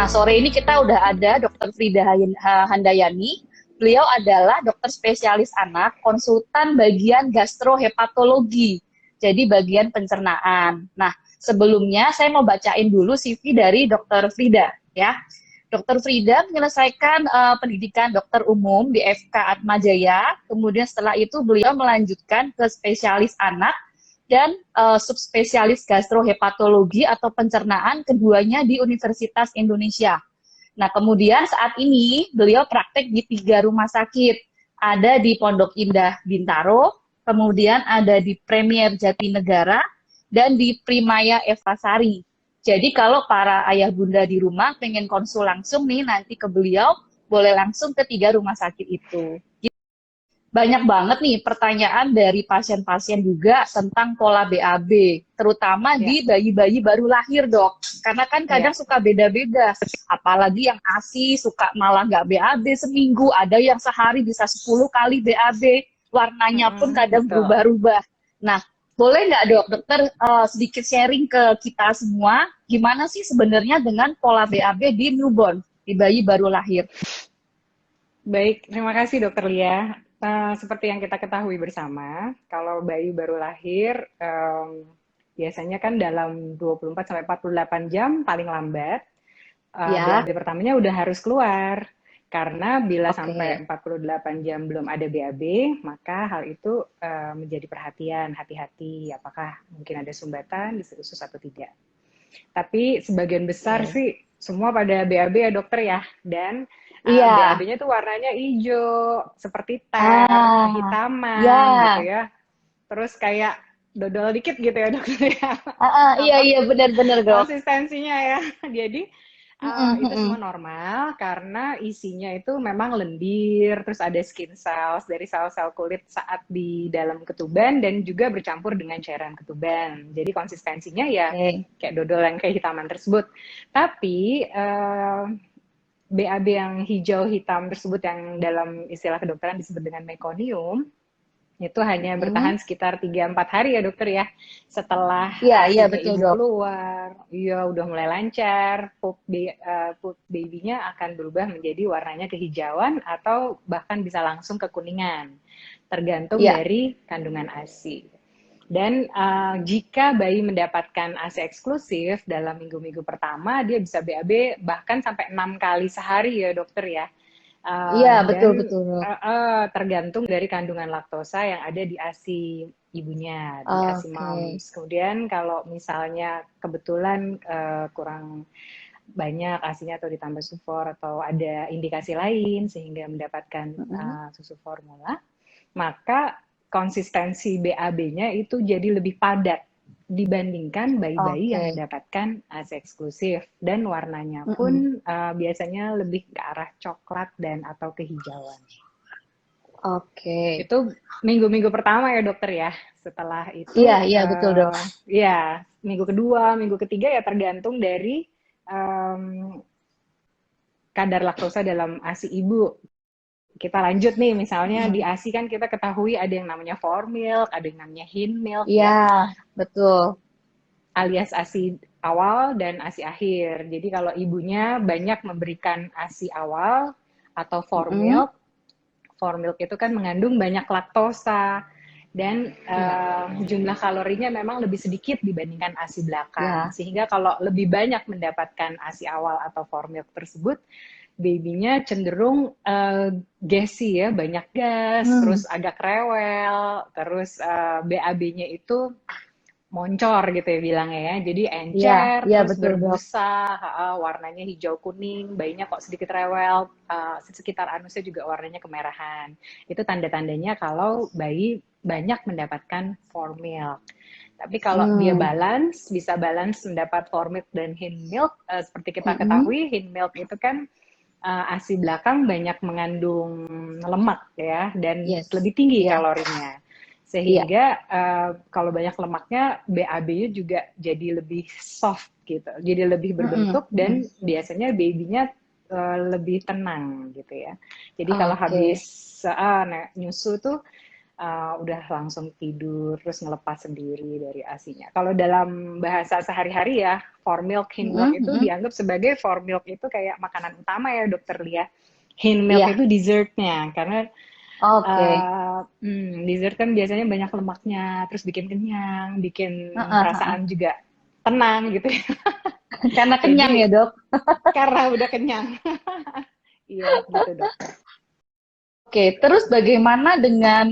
Nah, sore ini kita udah ada Dr. Frida Handayani. Beliau adalah dokter spesialis anak, konsultan bagian gastrohepatologi, jadi bagian pencernaan. Nah, sebelumnya saya mau bacain dulu CV dari Dr. Frida, ya. Dr. Frida menyelesaikan pendidikan dokter umum di FK Atmajaya, kemudian setelah itu beliau melanjutkan ke spesialis anak dan subspesialis gastrohepatologi atau pencernaan, keduanya di Universitas Indonesia. Nah, kemudian saat ini beliau praktek di 3 rumah sakit. Ada di Pondok Indah Bintaro, kemudian ada di Premier Jatinegara, dan di Primaya Evasari. Jadi kalau para ayah bunda di rumah pengen konsul langsung nih nanti ke beliau, boleh langsung ke 3 rumah sakit itu. Banyak banget nih pertanyaan dari pasien-pasien juga tentang pola BAB, terutama di bayi-bayi baru lahir, Dok. Karena kan kadang suka beda-beda, apalagi yang ASI suka malah nggak BAB seminggu, ada yang sehari bisa 10 kali BAB, warnanya pun kadang berubah-ubah. Nah, boleh nggak, Dok, dokter sedikit sharing ke kita semua, gimana sih sebenarnya dengan pola BAB di newborn, di bayi baru lahir? Baik, terima kasih Dokter Lia. Seperti yang kita ketahui bersama, kalau bayi baru lahir, biasanya kan dalam 24-48 jam paling lambat, BAB pertamanya udah harus keluar. Karena bila sampai 48 jam belum ada BAB, maka hal itu menjadi perhatian, hati-hati apakah mungkin ada sumbatan, desas-desus atau tidak. Tapi sebagian besar sih semua pada BAB ya dokter ya, dan BAB-nya tuh warnanya hijau, seperti teh, kehitaman gitu ya. Terus kayak dodol dikit gitu ya dokter ya. Iya benar-benar Dok. Konsistensinya ya. Jadi itu semua normal karena isinya itu memang lendir, terus ada skin cells dari sel-sel kulit saat di dalam ketuban dan juga bercampur dengan cairan ketuban. Jadi konsistensinya ya kayak dodol yang kehitaman tersebut. Tapi BAB yang hijau hitam tersebut yang dalam istilah kedokteran disebut dengan mekonium itu hanya bertahan sekitar 3-4 hari ya dokter ya. Setelah betul, ibu Dok. keluar, udah mulai lancar, pup baby-nya akan berubah menjadi warnanya kehijauan atau bahkan bisa langsung kekuningan, tergantung dari kandungan ASI. Dan jika bayi mendapatkan ASI eksklusif dalam minggu-minggu pertama, dia bisa BAB bahkan sampai 6 kali sehari ya dokter ya. Betul. Tergantung dari kandungan laktosa yang ada di ASI ibunya, di ASI moms. Kemudian kalau misalnya kebetulan kurang banyak ASINya atau ditambah sufor atau ada indikasi lain sehingga mendapatkan susu formula, maka konsistensi BAB-nya itu jadi lebih padat dibandingkan bayi-bayi yang mendapatkan ASI eksklusif, dan warnanya pun biasanya lebih ke arah coklat dan atau kehijauan. Itu minggu-minggu pertama ya dokter ya. Setelah itu betul, Dok. Minggu kedua, minggu ketiga ya tergantung dari kadar laktosa dalam ASI ibu. Kita lanjut nih, misalnya di ASI kan kita ketahui ada yang namanya formilk, ada yang namanya hin milk betul. Alias ASI awal dan ASI akhir. Jadi kalau ibunya banyak memberikan ASI awal atau formilk, formilk itu kan mengandung banyak laktosa dan jumlah kalorinya memang lebih sedikit dibandingkan ASI belakang. Sehingga kalau lebih banyak mendapatkan ASI awal atau formilk tersebut, babynya cenderung gassy ya, banyak gas, terus agak rewel, terus BAB-nya itu moncor gitu ya bilangnya ya, jadi encer, terus betul, berbusa, warnanya hijau kuning, bayinya kok sedikit rewel, sekitar anusnya juga warnanya kemerahan. Itu tanda-tandanya kalau bayi banyak mendapatkan formilk. Tapi kalau dia bisa balance mendapat formilk dan hin milk, seperti kita ketahui hin milk itu kan ASI belakang banyak mengandung lemak ya, dan lebih tinggi kalorinya. Sehingga kalau banyak lemaknya, BAB-nya juga jadi lebih soft gitu, jadi lebih berbentuk dan biasanya baby-nya lebih tenang gitu ya. Jadi kalau habis nyusu tuh udah langsung tidur, terus ngelepas sendiri dari ASI-nya. Kalau dalam bahasa sehari-hari ya, formilk, hind milk itu dianggap sebagai formilk itu kayak makanan utama ya, Dokter Lia. Hind milk Iya. itu dessertnya, karena Oke. dessert kan biasanya banyak lemaknya, terus bikin kenyang, bikin Heeh. perasaan juga tenang gitu ya. Karena kenyang ya, Jadi Dok. karena udah kenyang. Iya, gitu dok. Oke, terus bagaimana dengan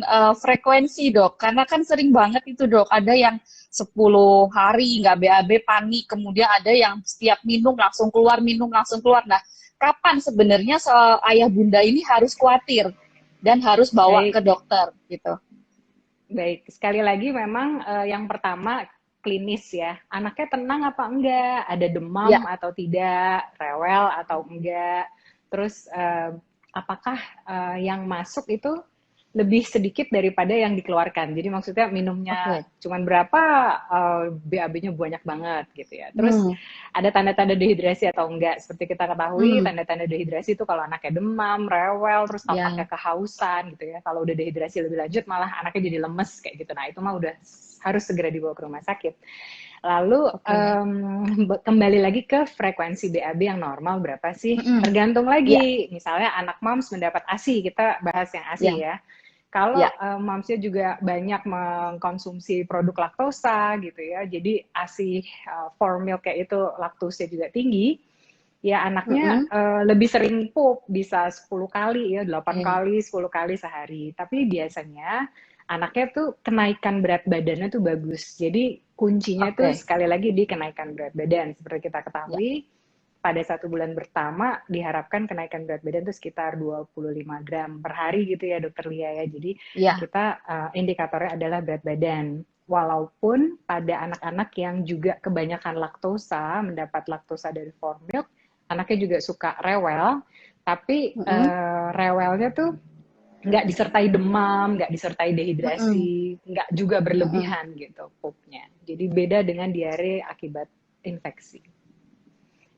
frekuensi, Dok? Karena kan sering banget itu, Dok. Ada yang 10 hari nggak BAB panik, kemudian ada yang setiap minum langsung keluar. Nah, kapan sebenarnya ayah bunda ini harus khawatir dan harus bawa ke Baik, dokter gitu? baik. Sekali lagi memang yang pertama klinis ya. Anaknya tenang apa enggak? Ada demam Ya, atau tidak? Rewel atau enggak? Terus apakah yang masuk itu lebih sedikit daripada yang dikeluarkan. Jadi maksudnya minumnya oke. cuman berapa, BAB-nya banyak banget gitu ya. Terus Hmm, ada tanda-tanda dehidrasi atau enggak. Seperti kita ketahui, hmm, tanda-tanda dehidrasi itu kalau anaknya demam, rewel, terus tampaknya ya, kehausan gitu ya. Kalau udah dehidrasi lebih lanjut malah anaknya jadi lemes kayak gitu. Nah, itu mah udah harus segera dibawa ke rumah sakit. Lalu oke. kembali lagi ke frekuensi BAB yang normal berapa sih? Mm-mm. Tergantung Ya, lagi. Misalnya anak moms mendapat ASI, kita bahas yang ASI ya, ya. Kalau ya. momsnya juga banyak mengkonsumsi produk laktosa gitu ya, jadi ASI formil kayak itu laktosnya juga tinggi, ya anaknya Mm-mm. lebih sering pup, bisa 10 kali ya, 8 Oke, kali, 10 kali sehari. Tapi biasanya anaknya tuh kenaikan berat badannya tuh bagus. Jadi kuncinya tuh oke. sekali lagi di kenaikan berat badan. Seperti kita Ya, ketahui, pada 1 bulan pertama diharapkan kenaikan berat badan itu sekitar 25 gram per hari gitu ya Dokter Lia ya. Jadi ya. kita indikatornya adalah berat badan. Walaupun pada anak-anak yang juga kebanyakan laktosa, mendapat laktosa dari formil, anaknya juga suka rewel, tapi Mm-mm. rewelnya tuh nggak disertai demam, nggak disertai Mm-mm. dehidrasi, nggak juga Mm-mm. berlebihan gitu pupnya. Jadi beda dengan diare akibat infeksi.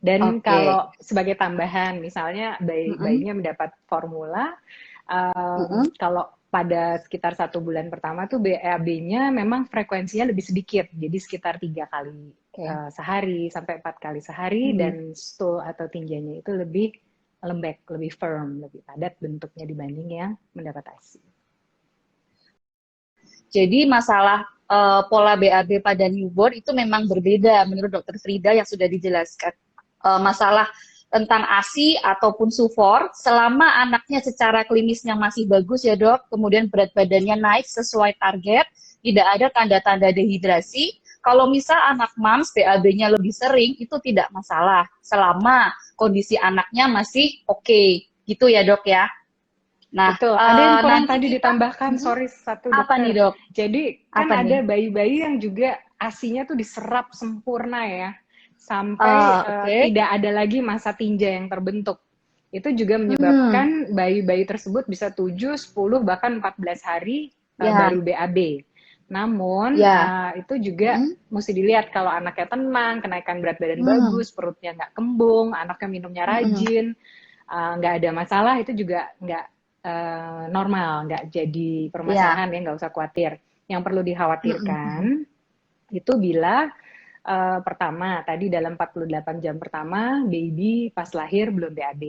Dan Oke. kalau sebagai tambahan, misalnya Mm-mm. bayinya mendapat formula, Mm-mm. kalau pada sekitar 1 bulan pertama tuh BAB-nya memang frekuensinya lebih sedikit, jadi sekitar 3 kali Oke. sehari sampai 4 kali sehari, Hmm. dan stool atau tinjanya itu lebih lembek, lebih firm, lebih padat bentuknya dibanding yang mendapat ASI. Jadi masalah pola BAB pada newborn itu memang berbeda menurut Dokter Frida yang sudah dijelaskan. Masalah tentang ASI ataupun SUFOR, selama anaknya secara klinisnya masih bagus ya dok, kemudian berat badannya naik sesuai target, tidak ada tanda-tanda dehidrasi, kalau misal anak MAMS BAB-nya lebih sering, itu tidak masalah, selama kondisi anaknya masih oke, gitu ya dok ya. Nah, Betul, ada yang kurang nanti tadi kita, ditambahkan, sorry satu apa nih dokter. dok? Jadi kan Apa nih? ada bayi-bayi yang juga ASINya tuh diserap sempurna ya, sampai Oke. tidak ada lagi masa tinja yang terbentuk. Itu juga Hmm, menyebabkan bayi-bayi tersebut bisa 7, 10, bahkan 14 hari ya, baru BAB. Namun ya. itu juga Hmm, mesti dilihat kalau anaknya tenang, kenaikan berat badan hmm, bagus, perutnya nggak kembung, anaknya minumnya hmm, rajin, nggak ada masalah, itu juga nggak normal, nggak jadi ya. permasalahan ya, nggak usah khawatir. Yang perlu Hmm, hmm, dikhawatirkan hmm, itu bila pertama, tadi dalam 48 jam pertama, baby pas lahir belum BAB.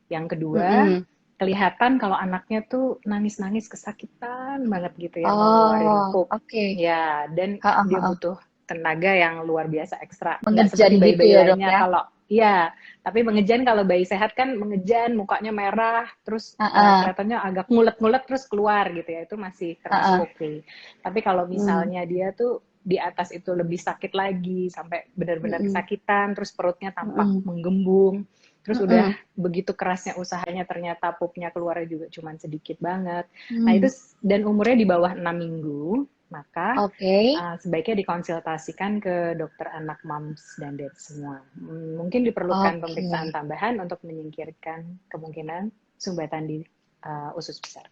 Yang kedua, hmm. kelihatan kalau anaknya tuh nangis-nangis kesakitan banget gitu ya, mau ngeluarin Oh, pup. oke. Ya, dan Ha, ha, dia ha. butuh tenaga yang luar biasa ekstra. Nggak Mengejan seperti gitu bayi-bayi ya dok lainnya ya. kalau, ya, tapi mengejan kalau bayi sehat kan mengejan, mukanya merah, terus Ha, ha, kelihatannya agak ngulet-ngulet terus keluar gitu ya, itu masih ha, termasuk ha. oke. Tapi kalau Hmm, misalnya dia tuh di atas itu lebih sakit lagi, sampai benar-benar hmm, kesakitan, terus perutnya tampak hmm, menggembung, terus udah hmm, begitu kerasnya usahanya ternyata pupnya keluarnya juga cuman sedikit banget. Nah itu, hmm. dan umurnya di bawah 6 minggu, maka Oke, sebaiknya dikonsultasikan ke dokter anak, moms, dan dad semua. Mungkin diperlukan oke. pemeriksaan tambahan untuk menyingkirkan kemungkinan sumbatan di usus besar.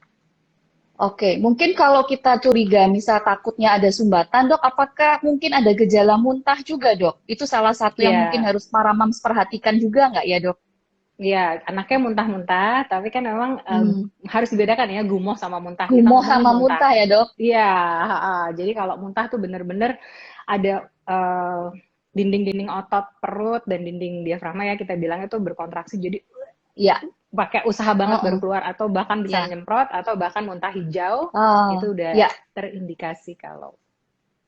Oke, mungkin kalau kita curiga, misal takutnya ada sumbatan, dok, apakah mungkin ada gejala muntah juga, dok? Itu salah satu yang mungkin Ya, harus para mams perhatikan juga nggak ya, dok? ya anaknya muntah-muntah, tapi kan memang Hmm. harus dibedakan ya gumoh sama muntah. Kita Gumoh ngomongin sama muntah. muntah ya dok? Iya, jadi kalau muntah tuh bener-bener ada dinding-dinding otot perut dan dinding diafragma ya kita bilang itu berkontraksi. Jadi Iya. pakai usaha banget baru Heeh. keluar atau bahkan bisa Ya. menyemprot atau bahkan muntah hijau itu Oh, udah ya. terindikasi kalau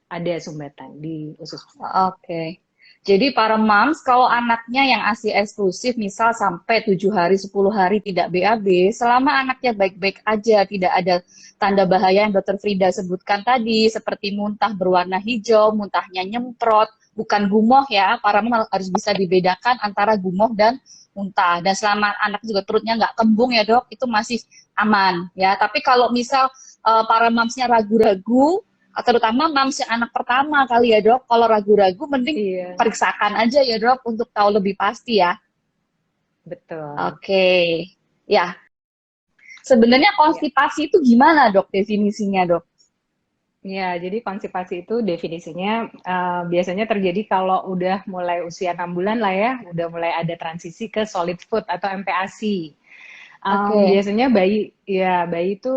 ada sumbatan di usus pusat. Oke. Jadi para moms, kalau anaknya yang ASI eksklusif, misal sampai 7 hari, 10 hari tidak BAB, selama anaknya baik-baik aja, tidak ada tanda bahaya yang Dokter Frida sebutkan tadi, seperti muntah berwarna hijau, muntahnya nyemprot, bukan gumoh ya, para mom harus bisa dibedakan antara gumoh dan muntah. Dan selama anak juga perutnya nggak kembung ya dok, itu masih aman ya. Tapi kalau misal para momsnya ragu-ragu, terutama moms yang anak pertama kali ya dok, kalau ragu-ragu mending Iya, periksakan aja ya dok untuk tahu lebih pasti ya. betul. Oke, ya. Sebenarnya Ya. konstipasi itu gimana dok definisinya dok? Ya, jadi konstipasi itu definisinya biasanya terjadi kalau udah mulai usia 6 bulan lah ya, udah mulai ada transisi ke solid food atau MPASI. Oke. Biasanya bayi itu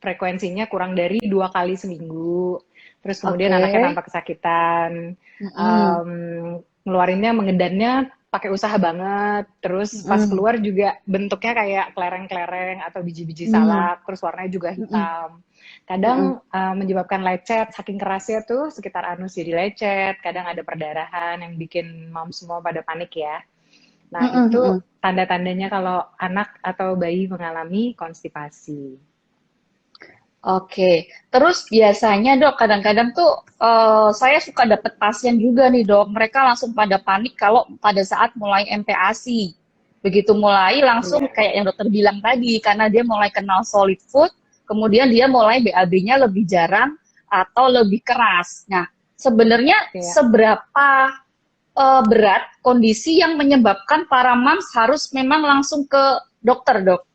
frekuensinya kurang dari 2 kali seminggu. Terus kemudian Oke. anaknya tanpa kesakitan, Mm-mm. ngeluarinnya mengedannya pakai usaha banget. Terus pas Mm-mm. keluar juga bentuknya kayak kelereng-kelereng atau biji-biji Mm-mm. salak. Terus warnanya juga Mm-mm. hitam. Mm-mm. Kadang menyebabkan lecet, saking kerasnya tuh sekitar anus jadi lecet. Kadang ada perdarahan yang bikin mom semua pada panik ya. Nah Mm-mm. itu Mm-mm. tanda-tandanya kalau anak atau bayi mengalami konstipasi. Oke, terus biasanya dok, kadang-kadang tuh saya suka dapat pasien juga nih dok, mereka langsung pada panik kalau pada saat mulai MPASI. Begitu mulai langsung Iya. kayak yang dokter bilang tadi, karena dia mulai kenal solid food, kemudian dia mulai BAB-nya lebih jarang atau lebih keras. Nah, sebenarnya Iya. seberapa berat kondisi yang menyebabkan para moms harus memang langsung ke dokter dok?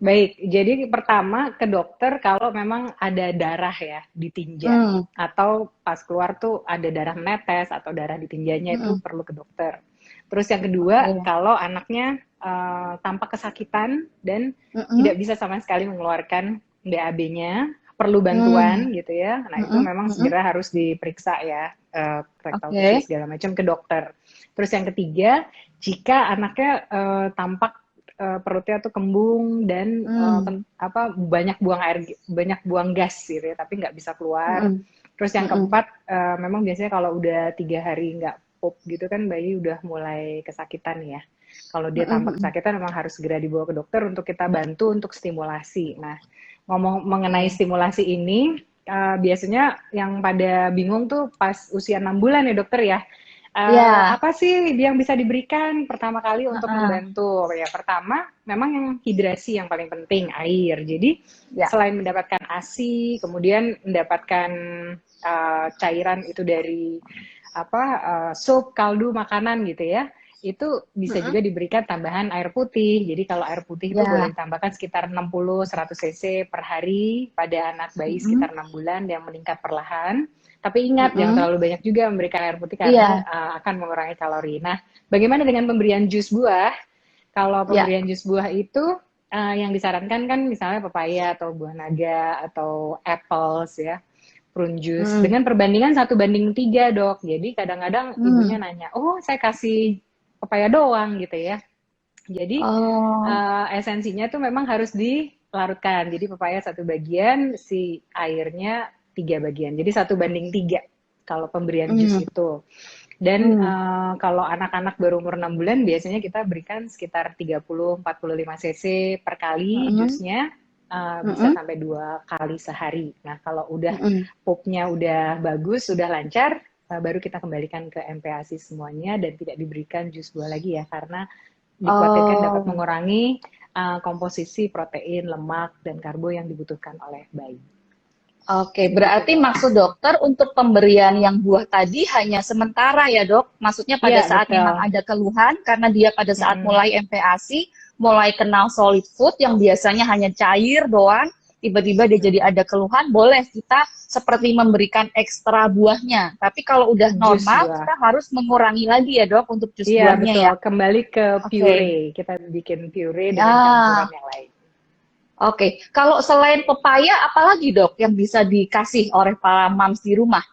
Baik, jadi pertama ke dokter kalau memang ada darah ya di tinja Hmm. atau pas keluar tuh ada darah menetes atau darah di tinjanya itu Mm-mm. perlu ke dokter. Terus yang kedua, Oke. kalau anaknya tampak kesakitan dan Mm-mm. tidak bisa sama sekali mengeluarkan BAB-nya, perlu Hmm. bantuan gitu ya. Nah, itu Mm-mm. memang Mm-mm. segera harus diperiksa ya, rectal tissue Oke. segala macam ke dokter. Terus yang ketiga, jika anaknya tampak perutnya tuh kembung dan Hmm. banyak buang gas gitu ya, tapi nggak bisa keluar. Mm-mm. Terus yang Mm-mm. keempat, memang biasanya kalau udah 3 hari nggak pup gitu kan bayi udah mulai kesakitan ya. Kalau dia tampak Mm-mm. kesakitan memang harus segera dibawa ke dokter untuk kita bantu untuk stimulasi. Nah, ngomong mengenai Oke. stimulasi ini, biasanya yang pada bingung tuh pas usia 6 bulan ya dokter ya. Ya. Apa sih yang bisa diberikan pertama kali untuk Heeh. membantu? Ya, pertama, memang yang hidrasi yang paling penting, air. Jadi, Ya. selain mendapatkan ASI, kemudian mendapatkan cairan itu dari sup, kaldu, makanan gitu ya, itu bisa Mm-mm. juga diberikan tambahan air putih. Jadi kalau air putih itu boleh Ya. ditambahkan sekitar 60-100 cc per hari pada anak bayi Mm-mm. sekitar 6 bulan yang meningkat perlahan. Tapi ingat, jangan Mm-mm. terlalu banyak juga memberikan air putih karena Iya. akan mengurangi kalori. Nah, bagaimana dengan pemberian jus buah? Kalau Ya. pemberian jus buah itu yang disarankan kan misalnya pepaya atau buah naga atau apples ya, prune juice. Mm. Dengan perbandingan 1:3 dok. Jadi kadang-kadang ibunya Mm. nanya, oh saya kasih pepaya doang gitu ya. Jadi Oh. esensinya tuh memang harus dilarutkan. Jadi pepaya 1 bagian, si airnya 3 bagian. Jadi 1:3 kalau pemberian jus Mm. itu. Dan Mm. kalau anak-anak baru umur 6 bulan biasanya kita berikan sekitar 30-45 cc per kali Mm. jusnya, bisa Mm. sampai 2 kali sehari. Nah kalau udah Mm. pupnya udah bagus, sudah lancar, baru kita kembalikan ke MPASI semuanya dan tidak diberikan jus buah lagi ya karena dikhawatirkan dapat Oh. mengurangi komposisi protein, lemak, dan karbo yang dibutuhkan oleh bayi. Oke, Begitu berarti dok. maksud dokter untuk pemberian yang buah tadi hanya sementara ya dok? Maksudnya pada Iya saat betul. memang ada keluhan, karena dia pada saat Mm-mm. mulai MPASI, mulai kenal solid food yang biasanya hanya cair doang, tiba-tiba dia jadi ada keluhan, boleh kita seperti memberikan ekstra buahnya. Tapi kalau udah Jus normal, buah. kita harus mengurangi lagi ya dok untuk jus Iya, buahnya betul. ya. Kembali ke Oke. puree. Kita bikin puree dengan campuran Ah, yang lain. oke. Kalau selain pepaya, apalagi dok yang bisa dikasih oleh para moms di rumah?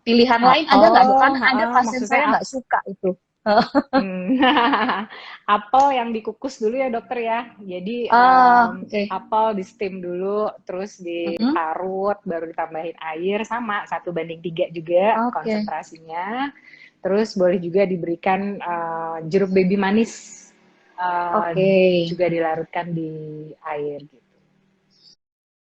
Pilihan lain ada nggak dok? Kan ada pasien Maksudnya saya nggak suka itu. Hmm. Apel yang dikukus dulu ya dokter ya. Jadi Ah, oke. apel di steam dulu, terus Mm-mm. diparut, baru ditambahin air sama 1:3 juga Oke. konsentrasinya. Terus boleh juga diberikan jeruk baby manis, eh, Oke. juga dilarutkan di air gitu.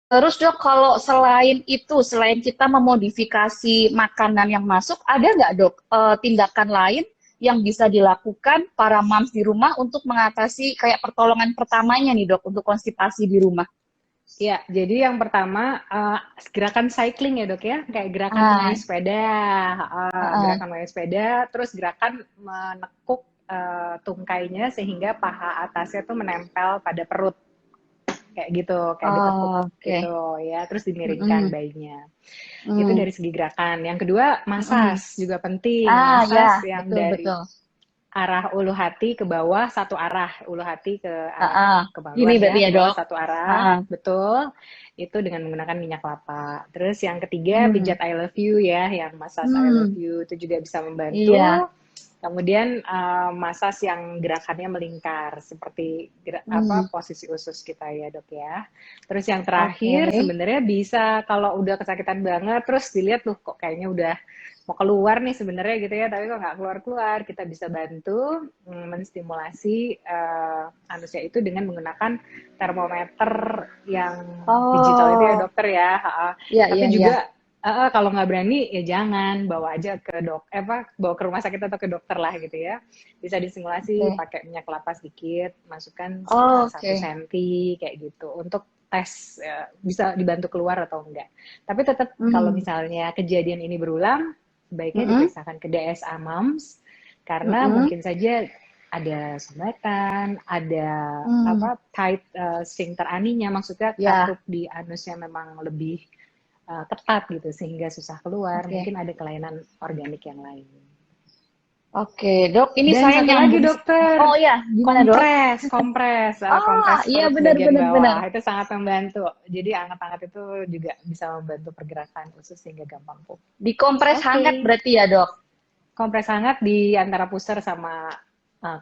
Terus dok, kalau selain itu, selain kita memodifikasi makanan yang masuk, ada nggak dok tindakan lain yang bisa dilakukan para moms di rumah untuk mengatasi kayak pertolongan pertamanya nih dok untuk konstipasi di rumah? Ya, jadi yang pertama gerakan cycling ya dok ya, kayak gerakan Ah, mengayuh sepeda, ah, gerakan mengayuh sepeda, terus gerakan menekuk tungkainya sehingga paha atasnya tuh menempel pada perut, kayak gitu, kayak ditekuk ah. Oke. gitu ya, terus dimiringkan Mm-mm. bayinya. Itu Mm. dari segi gerakan. Yang kedua, Mm-mm. masas juga penting, Ah ya, masas yang betul dari betul. arah ulu hati ke bawah satu arah, ulu hati ke Ah, arah ah. ke bawah Gini ya, berarti ke ya bawah dok. satu Ah, arah, ah. betul. Itu dengan menggunakan minyak kelapa. Terus yang ketiga, Hmm. pijat I love you ya, yang massage I love Hmm. you itu juga bisa Iya. membantu. Kemudian massage yang gerakannya melingkar seperti Hmm. posisi usus kita ya dok ya. Terus yang terakhir Oke. sebenarnya bisa kalau udah kesakitan banget, terus dilihat tuh kok kayaknya udah mau keluar nih sebenarnya gitu ya, tapi kok nggak keluar-keluar, kita bisa bantu menstimulasi anusnya itu dengan menggunakan termometer yang digital itu ya Oh, dokter ya. iya Tapi iya iya. juga kalau nggak berani ya jangan bawa aja ke bawa ke rumah sakit atau ke dokter lah gitu ya. Bisa disimulasi Oke. pakai minyak kelapa sedikit, masukkan sekitar satu Oke. senti kayak gitu untuk tes bisa dibantu keluar atau enggak. Tapi tetap kalau Hmm. misalnya kejadian ini berulang, sebaiknya Mm-mm. diperiksakan ke DSA MAMS karena Mm-mm. mungkin saja ada sumbatan, ada Hmm. tight sphincter aninya, maksudnya katup Ya, di anusnya memang lebih ketat gitu sehingga susah keluar, oke. mungkin ada kelainan organik yang lain. Oke, dok, ini Dan saya satu lagi nyambung. dokter, Oh ya, gimana dok? kompres Iya perut benar bagian benar benar. bawah itu sangat membantu. Jadi anget-anget itu juga bisa membantu pergerakan usus sehingga gampang pup. Dikompres hangat Oke, berarti ya dok? kompres hangat di antara pusar sama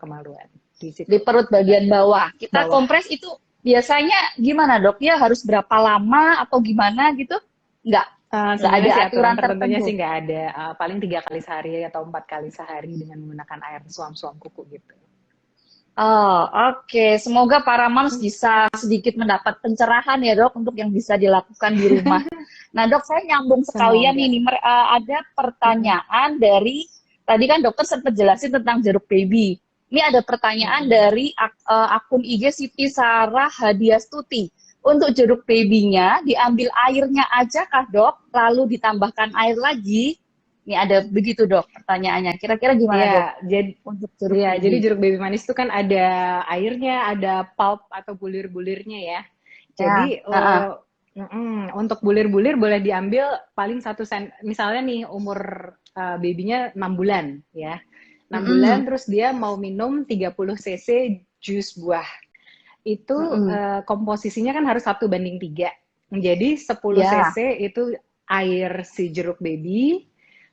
kemaluan di Di situ perut bagian bawah. Kita bawah. kompres itu biasanya gimana dok? Ya harus berapa lama atau gimana gitu? Nggak, nggak ada Sebenarnya sih aturan aturan tertentunya tertentu. sih nggak ada. Paling 3 kali sehari atau 4 kali sehari dengan menggunakan air suam-suam kuku gitu. Oh, oke. Semoga para moms bisa sedikit mendapat pencerahan ya, Dok, untuk yang bisa dilakukan di rumah. Nah, Dok, saya nyambung sekalian Semoga. ini. Ada Mm-mm. pertanyaan dari, tadi kan dokter sempat jelasin tentang jeruk baby. Ini ada pertanyaan Mm-mm. dari akun IG Siti Sarah Hadiastuti. Untuk jeruk babynya, diambil airnya aja kah, Dok? Lalu ditambahkan air lagi? Ini ada begitu, Dok, pertanyaannya. Kira-kira gimana, Dok, Ya, jadi untuk jeruk jadi baby? jeruk baby manis itu kan ada airnya, ada pulp atau bulir-bulirnya ya. Ya, Jadi untuk bulir-bulir boleh diambil paling 1 sen. Misalnya nih umur babynya 6 bulan ya. 6 bulan mm-mm, terus dia mau minum 30 cc jus buah. Itu mm-mm. komposisinya kan harus 1:3. Jadi 10 Ya, cc itu air si jeruk baby,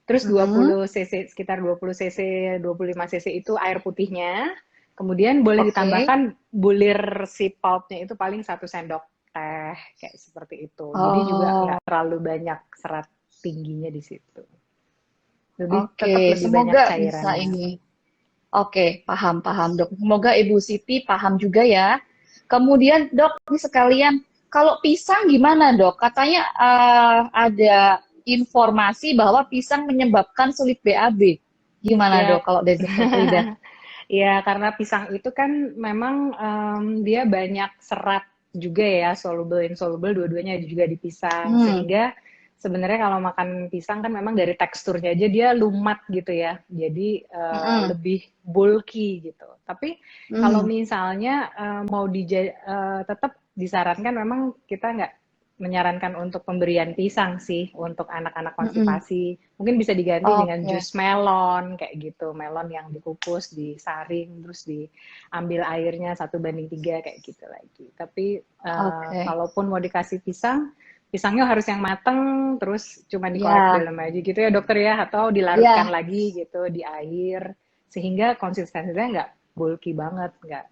terus mm-mm. 20 cc, sekitar 20 cc, 25 cc itu air putihnya. Kemudian boleh Oke. ditambahkan bulir si pulpnya itu paling 1 sendok teh, kayak seperti itu. Jadi juga nggak Oh, terlalu banyak serat tingginya di situ. oke. Tetap lebih banyak Semoga bisa cairannya. ini. Oke, paham, paham, Dok. Semoga Ibu Siti paham juga ya. Kemudian, Dok, ini sekalian, kalau pisang gimana, Dok? Katanya ada informasi bahwa pisang menyebabkan sulit BAB. Gimana, Dok, Ya, kalau dari Dokter Frida? ya karena pisang itu kan memang dia banyak serat juga ya, soluble insoluble dua-duanya juga di pisang. Hmm, Sehingga sebenarnya kalau makan pisang kan memang dari teksturnya aja dia lumat gitu ya. Jadi mm-mm, lebih bulky gitu. Tapi kalau hmm, misalnya mau tetap disarankan memang kita nggak menyarankan untuk pemberian pisang sih untuk anak-anak Mm-mm. konstipasi. Mungkin bisa diganti dengan Oke, jus melon kayak gitu. Melon yang dikukus, disaring, terus diambil airnya 1:3 kayak gitu lagi. Tapi oke. kalaupun mau dikasih pisang, pisangnya harus yang mateng, terus cuma dikorek Ya, dalam aja gitu ya dokter ya, atau dilarutkan ya, lagi gitu di air, sehingga konsistensinya nggak bulky banget, nggak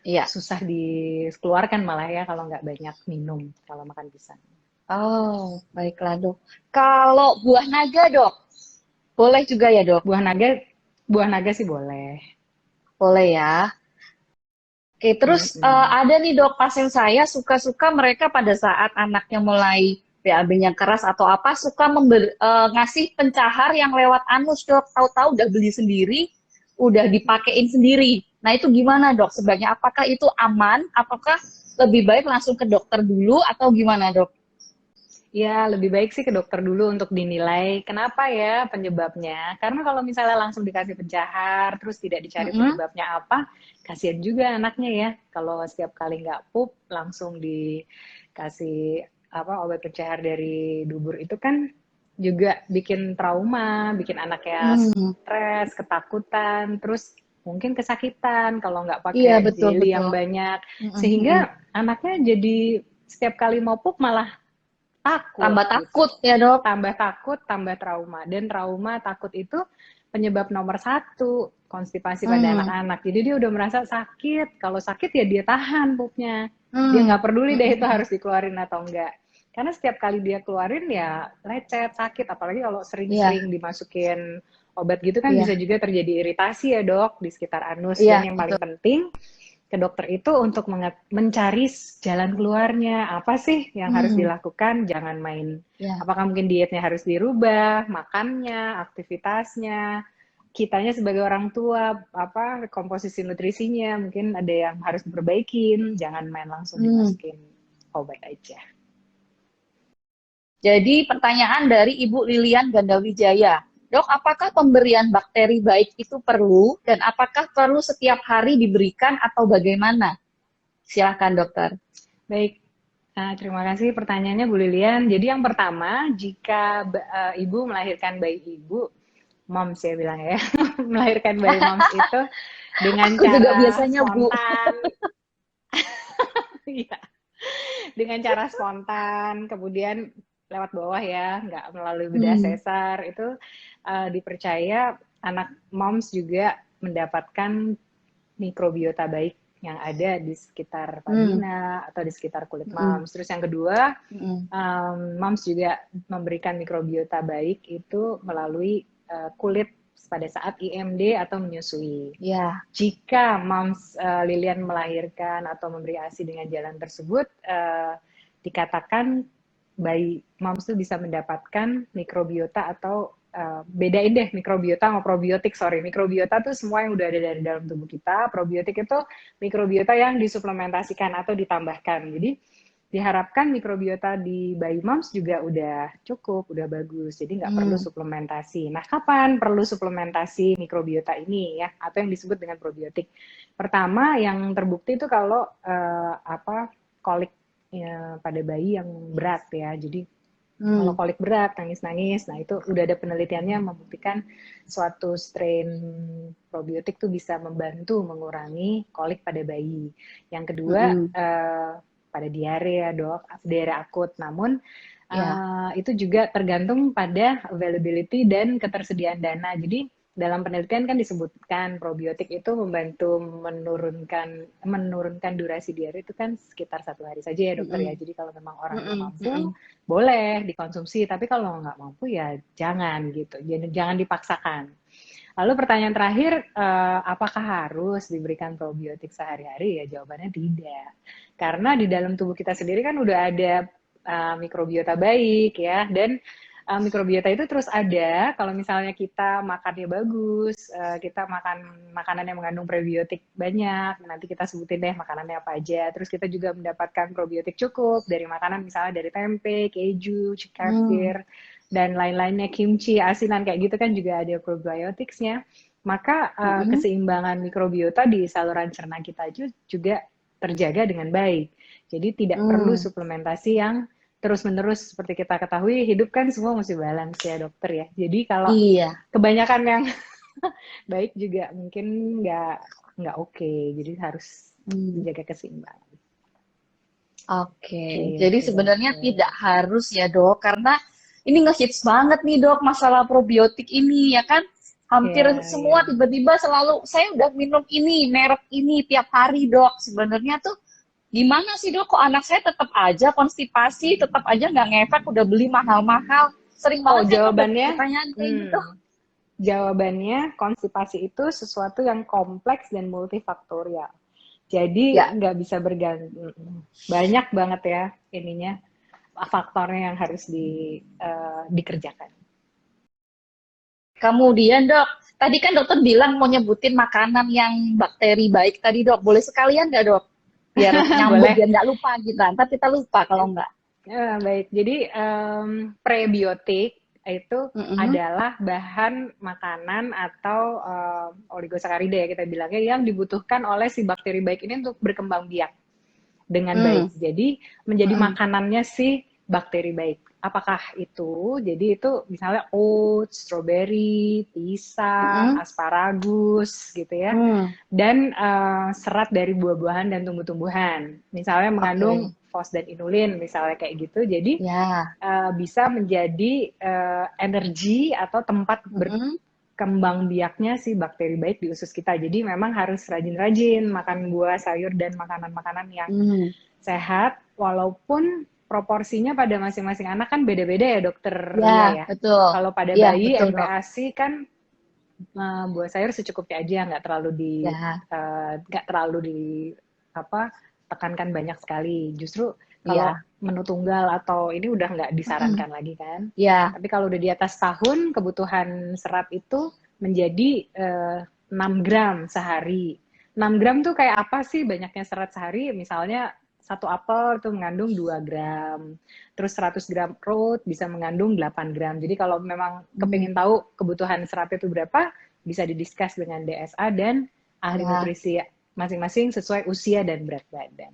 iya. susah dikeluarkan malah ya kalau nggak banyak minum kalau makan pisang. Oh, baiklah dok. Kalau buah naga dok, boleh juga ya dok? Buah naga, buah naga sih boleh. Boleh ya. Oke, terus Mm-mm. ada nih dok, pasien saya suka-suka mereka pada saat anaknya mulai BAB-nya keras atau apa, suka ngasih pencahar yang lewat anus dok. Tahu-tahu udah beli sendiri, udah dipakein sendiri. Nah itu gimana dok? Sebaiknya apakah itu aman? Apakah lebih baik langsung ke dokter dulu atau gimana dok? Ya, lebih baik sih ke dokter dulu untuk dinilai kenapa ya penyebabnya. Karena kalau misalnya langsung dikasih pencahar, terus tidak dicari Mm-mm. penyebabnya apa, kasihan juga anaknya ya. Kalau setiap kali nggak pup, langsung dikasih obat pencahar dari dubur itu kan juga bikin trauma, bikin anaknya Hmm. stres, ketakutan, terus mungkin kesakitan kalau nggak Iya pakai betul jelly betul. yang banyak. Mm-mm. Sehingga anaknya jadi setiap kali mau pup malah takut Tambah gitu, takut ya dok. tambah takut, tambah trauma, dan trauma takut itu penyebab nomor satu konstipasi pada Hmm. anak-anak. Jadi dia udah merasa sakit, kalau sakit ya dia tahan pupnya, dia Hmm. nggak peduli deh itu Mm-mm. harus dikeluarin atau enggak, karena setiap kali dia keluarin ya lecet, sakit, apalagi kalau Iya, sering-sering dimasukin obat gitu kan bisa iya, juga terjadi iritasi ya dok di sekitar anus. iya Dan yang paling betul. penting ke dokter itu untuk mencari jalan keluarnya. Apa sih yang harus Hmm. dilakukan? Jangan main. Ya. Apakah mungkin dietnya harus dirubah, makannya, aktivitasnya, kitanya sebagai orang tua, komposisi nutrisinya, mungkin ada yang harus diperbaikin. Jangan main langsung Hmm. dimasukin obat aja. Jadi pertanyaan dari Ibu Lilian Gandawijaya. Dok, apakah pemberian bakteri baik itu perlu dan apakah perlu setiap hari diberikan atau bagaimana? Silakan dokter. Baik, terima kasih pertanyaannya Bu Lilian. Jadi yang pertama, jika ibu melahirkan bayi ibu, moms ya bilang ya, melahirkan bayi moms itu dengan Aku juga cara biasanya Bu. spontan, iya, dengan cara spontan, kemudian lewat bawah ya, nggak melalui bedah Hmm. sesar, itu dipercaya anak moms juga mendapatkan mikrobiota baik yang ada di sekitar Hmm. vagina atau di sekitar kulit Hmm. moms. Terus yang kedua, Hmm. moms juga memberikan mikrobiota baik itu melalui kulit pada saat IMD atau menyusui. Ya. Jika moms Lilian melahirkan atau memberi ASI dengan jalan tersebut, dikatakan bayi moms itu bisa mendapatkan mikrobiota atau bedain deh mikrobiota sama probiotik. Sorry, mikrobiota tuh semua yang udah ada dari dalam tubuh kita. Probiotik itu mikrobiota yang disuplementasikan atau ditambahkan. Jadi diharapkan mikrobiota di bayi moms juga udah cukup, udah bagus. Jadi nggak perlu Hmm. suplementasi. Nah, kapan perlu suplementasi mikrobiota ini ya? Atau yang disebut dengan probiotik. Pertama, yang terbukti itu kalau kolik ya, pada bayi yang berat ya. Jadi kalau Hmm. kolik berat, nangis-nangis, nah itu udah ada penelitiannya membuktikan suatu strain probiotik tuh bisa membantu mengurangi kolik pada bayi. Yang kedua, Hmm. pada diare ya dok, diare akut. Namun Ya. itu juga tergantung pada availability dan ketersediaan dana. Jadi dalam penelitian kan disebutkan probiotik itu membantu menurunkan durasi diare itu kan sekitar 1 hari saja ya dokter ya. Hmm. Jadi kalau memang orangnya Hmm. mampu Hmm. boleh dikonsumsi, tapi kalau nggak mampu ya jangan gitu, jangan dipaksakan. Lalu pertanyaan terakhir, apakah harus diberikan probiotik sehari-hari? Ya jawabannya tidak. Karena di dalam tubuh kita sendiri kan udah ada mikrobiota baik ya, dan mikrobiota itu terus ada kalau misalnya kita makannya bagus, kita makan makanan yang mengandung prebiotik banyak, nanti kita sebutin deh makanannya apa aja. Terus kita juga mendapatkan probiotik cukup dari makanan misalnya dari tempe, keju, Hmm. kefir, dan lain-lainnya, kimchi, asinan kayak gitu kan juga ada probioticsnya. Maka Hmm. keseimbangan mikrobiota di saluran cerna kita juga terjaga dengan baik. Jadi tidak perlu suplementasi yang terus-menerus. Seperti kita ketahui, hidup kan semua mesti balance ya dokter ya. Jadi kalau Iya. kebanyakan yang baik juga mungkin nggak oke. Jadi harus menjaga keseimbangan. Oke, jadi Gitu, sebenarnya dokter. tidak harus ya dok, karena ini ngehits banget nih dok masalah probiotik ini ya kan. Hampir Ya, semua ya. tiba-tiba selalu saya udah minum ini merek ini tiap hari dok. Sebenarnya tuh gimana sih dok? Kok anak saya tetap aja konstipasi, tetap aja nggak ngefek, udah beli mahal-mahal. Sering Oh, banget saya tuh dapet jawabannya, pertanyaan kayak gitu. jawabannya konstipasi itu sesuatu yang kompleks dan multifaktorial. Jadi Ya, nggak bisa bergantung. Banyak banget ya ininya faktornya yang harus dikerjakan. kemudian dok, tadi kan dokter bilang mau nyebutin makanan yang bakteri baik tadi dok. Boleh sekalian nggak dok? Biar nyambung, Boleh. biar nggak lupa gitu. Ntar kita lupa kalau nggak. Baik. Jadi prebiotik itu Mm-mm. adalah bahan makanan atau oligosakarida ya kita bilangnya yang dibutuhkan oleh si bakteri baik ini untuk berkembang biak dengan Mm. baik. Jadi menjadi Mm-mm. makanannya si bakteri baik. Apakah itu? Jadi itu misalnya oats, strawberry, pisang, Mm-mm. asparagus gitu ya. Mm. Dan serat dari buah-buahan dan tumbuh-tumbuhan. Misalnya mengandung Oke. fos dan inulin misalnya kayak gitu. Jadi Ya. bisa menjadi energi atau tempat Mm-mm. kembang biaknya si bakteri baik di usus kita. Jadi memang harus rajin-rajin makan buah, sayur, dan makanan-makanan yang Mm. sehat, walaupun proporsinya pada masing-masing anak kan beda-beda ya dokter Lia Ya, ya. betul. Kalau pada Iya, bayi betul dok. MPASI kan buah sayur secukupnya aja, Ya. nggak terlalu di apa tekankan banyak sekali. Justru kalau Iya. menu tunggal atau ini udah nggak Mm-mm. disarankan lagi kan. Ya. Tapi kalau udah di atas tahun, kebutuhan serat itu menjadi 6 gram sehari. 6 gram tuh kayak apa sih banyaknya serat sehari? Misalnya satu apel itu mengandung 2 gram. Terus 100 gram oat bisa mengandung 8 gram. Jadi kalau memang Mm. kepingin tahu kebutuhan seratnya itu berapa, bisa didiskus dengan DSA dan ahli Ya. nutrisi masing-masing sesuai usia dan berat badan.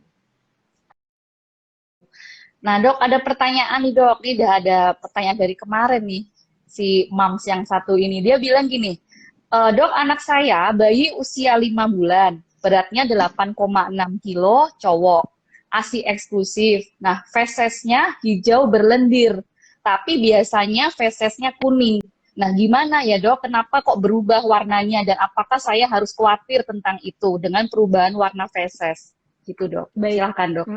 Nah dok, ada pertanyaan nih dok. Ini udah ada pertanyaan dari kemarin nih. Si Mams yang satu ini. Dia bilang gini, dok, anak saya bayi usia 5 bulan, beratnya 8,6 kilo, cowok, ASI eksklusif. Nah, fesesnya hijau berlendir, tapi biasanya fesesnya kuning. Nah, gimana ya dok, kenapa kok berubah warnanya, dan apakah saya harus khawatir tentang itu dengan perubahan warna feses? Gitu dok, Baik, silahkan dok.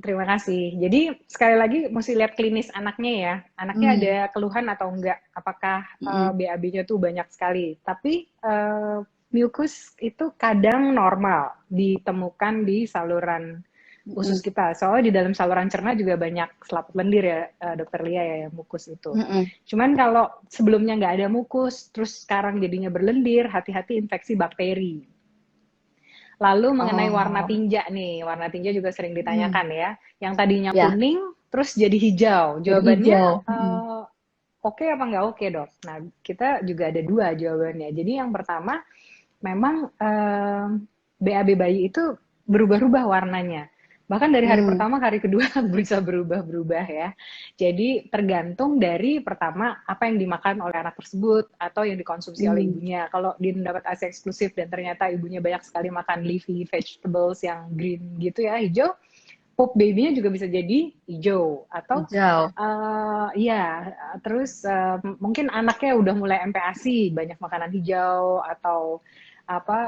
terima kasih. Jadi sekali lagi mesti lihat klinis anaknya ya. Anaknya ada Hmm. keluhan atau enggak? Apakah Mm-mm. BAB-nya tuh banyak sekali? Tapi mucus itu kadang normal ditemukan di saluran usus Mm-mm. kita. Soalnya di dalam saluran cerna juga banyak selaput lendir ya, Dokter Lia ya, yang mukus itu. Mm-mm. Cuman kalau sebelumnya nggak ada mukus, terus sekarang jadinya berlendir, hati-hati infeksi bakteri. Lalu mengenai warna Oh. tinja nih, warna tinja juga sering Hmm. ditanyakan ya. Yang tadinya Ya, kuning, terus jadi hijau. jadi Jawabannya hijau. Mm-mm. oke apa nggak oke dok? Nah kita juga ada dua jawabannya. Jadi yang pertama, memang BAB bayi itu berubah-ubah warnanya. Bahkan dari hari Hmm. pertama, hari kedua bisa berubah-berubah ya. Jadi tergantung dari pertama apa yang dimakan oleh anak tersebut atau yang dikonsumsi oleh Hmm. ibunya. Kalau dia mendapat ASI eksklusif dan ternyata ibunya banyak sekali makan leafy vegetables yang green gitu ya, hijau, pup baby-nya juga bisa jadi hijau. Atau Hijau. ya, terus mungkin anaknya udah mulai MPASI, banyak makanan hijau atau apa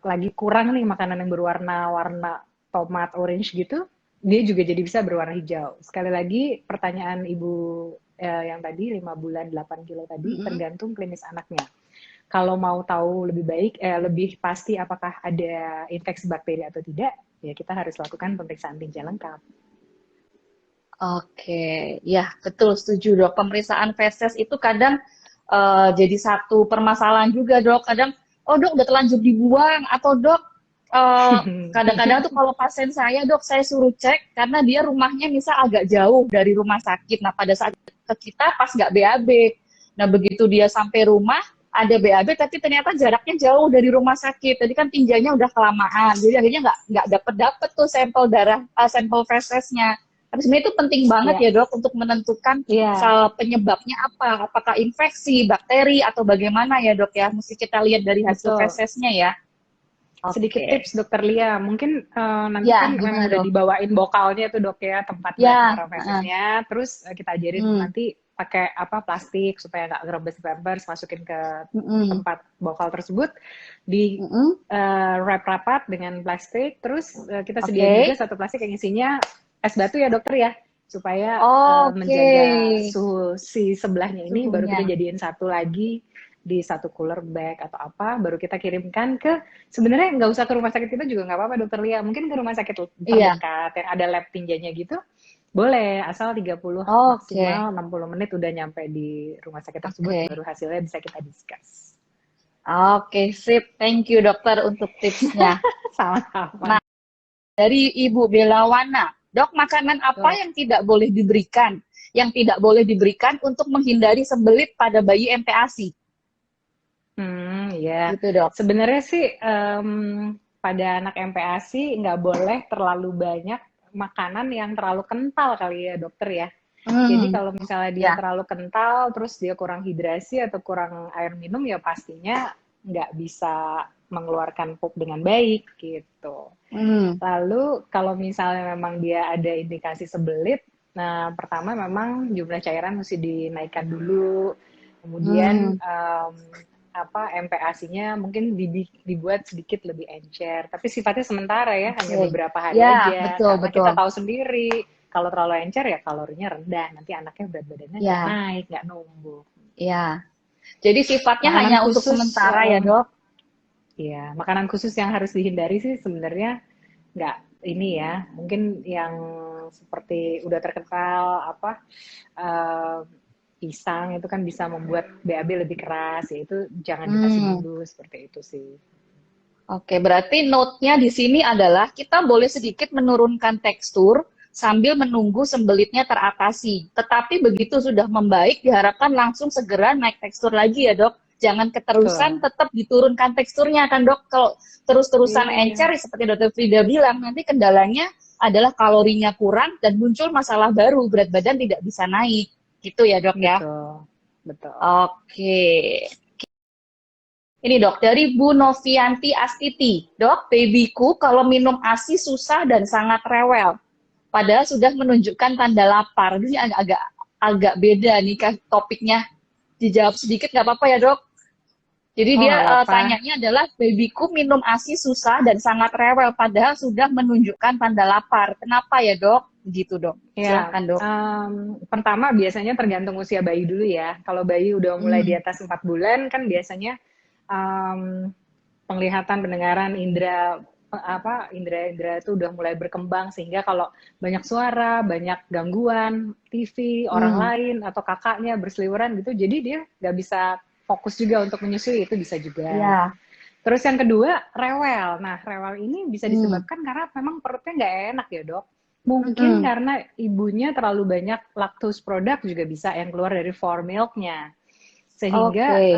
lagi kurang nih makanan yang berwarna-warna tomat, orange gitu, dia juga jadi bisa berwarna hijau. Sekali lagi pertanyaan ibu yang tadi 5 bulan 8 kilo tadi Mm-mm. tergantung klinis anaknya. Kalau mau tahu lebih baik, lebih pasti apakah ada infeksi bakteri atau tidak, ya kita harus lakukan pemeriksaan tinja lengkap. Oke, ya betul setuju dok. Pemeriksaan feses itu kadang jadi satu permasalahan juga dok. Kadang, oh dok udah terlanjur dibuang, atau dok eh, kadang-kadang tuh kalau pasien saya dok, saya suruh cek karena dia rumahnya misal agak jauh dari rumah sakit. Nah pada saat ke kita pas nggak BAB, nah begitu dia sampai rumah ada BAB tapi ternyata jaraknya jauh dari rumah sakit. Tadi kan tinjanya udah kelamaan, jadi akhirnya nggak dapet tuh sampel darah, sampel fesesnya. Tapi sebenarnya itu penting banget Iya, ya dok untuk menentukan iya, penyebabnya apa, apakah infeksi, bakteri atau bagaimana ya dok ya. Mesti kita lihat dari hasil betul. fesesnya ya. Sedikit Oke, tips Dokter Lia, mungkin nanti ya kan gimana memang udah dok? dibawain bokalnya tuh dok ya, tempat buat Ya, naruh fesesnya, terus kita ajarin hmm, nanti pakai apa plastik supaya nggak ngerebes pampers, masukin ke mm, tempat bokal tersebut, di mm, wrap rapat dengan plastik, terus kita sediain oke, juga satu plastik yang isinya es batu ya dokter ya, supaya oke, menjaga suhu si sebelahnya ini, baru suhunya, kita jadiin satu lagi di satu cooler bag atau apa, baru kita kirimkan ke, sebenarnya nggak usah ke rumah sakit kita juga nggak apa-apa dokter Lia, mungkin ke rumah sakit iya, terdekat yang ada lab tinjanya gitu, boleh, asal 30 oke, maksimal 60 menit udah nyampe di rumah sakit tersebut, oke. baru hasilnya bisa kita discuss. Oke, sip. Thank you dokter untuk tipsnya. Sama-sama. Nah, dari Ibu Belawana, dok, makanan apa Dok. yang tidak boleh diberikan? Yang tidak boleh diberikan untuk menghindari sembelit pada bayi MPASI. Ya. Gitu dok. Sebenarnya sih pada anak MPASI nggak boleh terlalu banyak makanan yang terlalu kental kali ya dokter ya. Jadi Hmm, kalau misalnya dia ya. terlalu kental, terus dia kurang hidrasi atau kurang air minum, ya pastinya nggak bisa mengeluarkan pup dengan baik gitu. Hmm, Lalu kalau misalnya memang dia ada indikasi sebelit, nah pertama memang jumlah cairan mesti dinaikkan dulu, kemudian hmm, apa MPASI-nya mungkin dibuat sedikit lebih encer, tapi sifatnya sementara ya, hanya oke. beberapa hari Ya, aja, betul, karena kita betul. tahu sendiri kalau terlalu encer ya kalorinya rendah, nanti anaknya berat badannya nggak Ya, naik, nggak numbuh. ya. Jadi sifatnya Makanan hanya untuk khusus, sementara ya dok. ya makanan khusus yang harus dihindari sih sebenarnya nggak ini ya, mungkin yang seperti udah terkenal apa uh, pisang itu kan bisa membuat BAB lebih keras, ya itu jangan dikasih Hmm. dulu seperti itu sih. Oke, berarti note-nya di sini adalah kita boleh sedikit menurunkan tekstur sambil menunggu sembelitnya teratasi. Tetapi begitu sudah membaik, diharapkan langsung segera naik tekstur lagi ya dok. Jangan keterusan, Betul. tetap diturunkan teksturnya kan dok. Kalau terus-terusan Iya, encer, seperti dokter Frida bilang, nanti kendalanya adalah kalorinya kurang dan muncul masalah baru, berat badan tidak bisa naik. Gitu ya dok ya. betul, betul. Oke. Ini dok, dari Bu Novianti Astiti. Dok, babyku kalau minum ASI susah dan sangat rewel. Padahal sudah menunjukkan tanda lapar. Ini agak beda nih topiknya. Dijawab sedikit nggak apa-apa ya dok? Jadi Oh dia nggak apa-apa. tanyanya adalah, babyku minum ASI susah dan sangat rewel. Padahal sudah menunjukkan tanda lapar. Kenapa ya dok? Begitu dok. Ya, Silahkan dok. pertama biasanya tergantung usia bayi dulu ya. Kalau bayi udah mulai di Hmm. atas 4 bulan kan biasanya um, penglihatan, pendengaran, indera apa indera-indera itu udah mulai berkembang, sehingga kalau banyak suara, banyak gangguan, TV, orang Hmm. lain atau kakaknya berseliweran gitu, jadi dia nggak bisa fokus juga untuk menyusui, itu bisa juga. Ya. Terus yang kedua, rewel. Nah, rewel ini bisa Hmm. disebabkan karena memang perutnya nggak enak ya, Dok. Mungkin Hmm. karena ibunya terlalu banyak lactose produk juga bisa yang keluar dari formilknya. Sehingga Oke.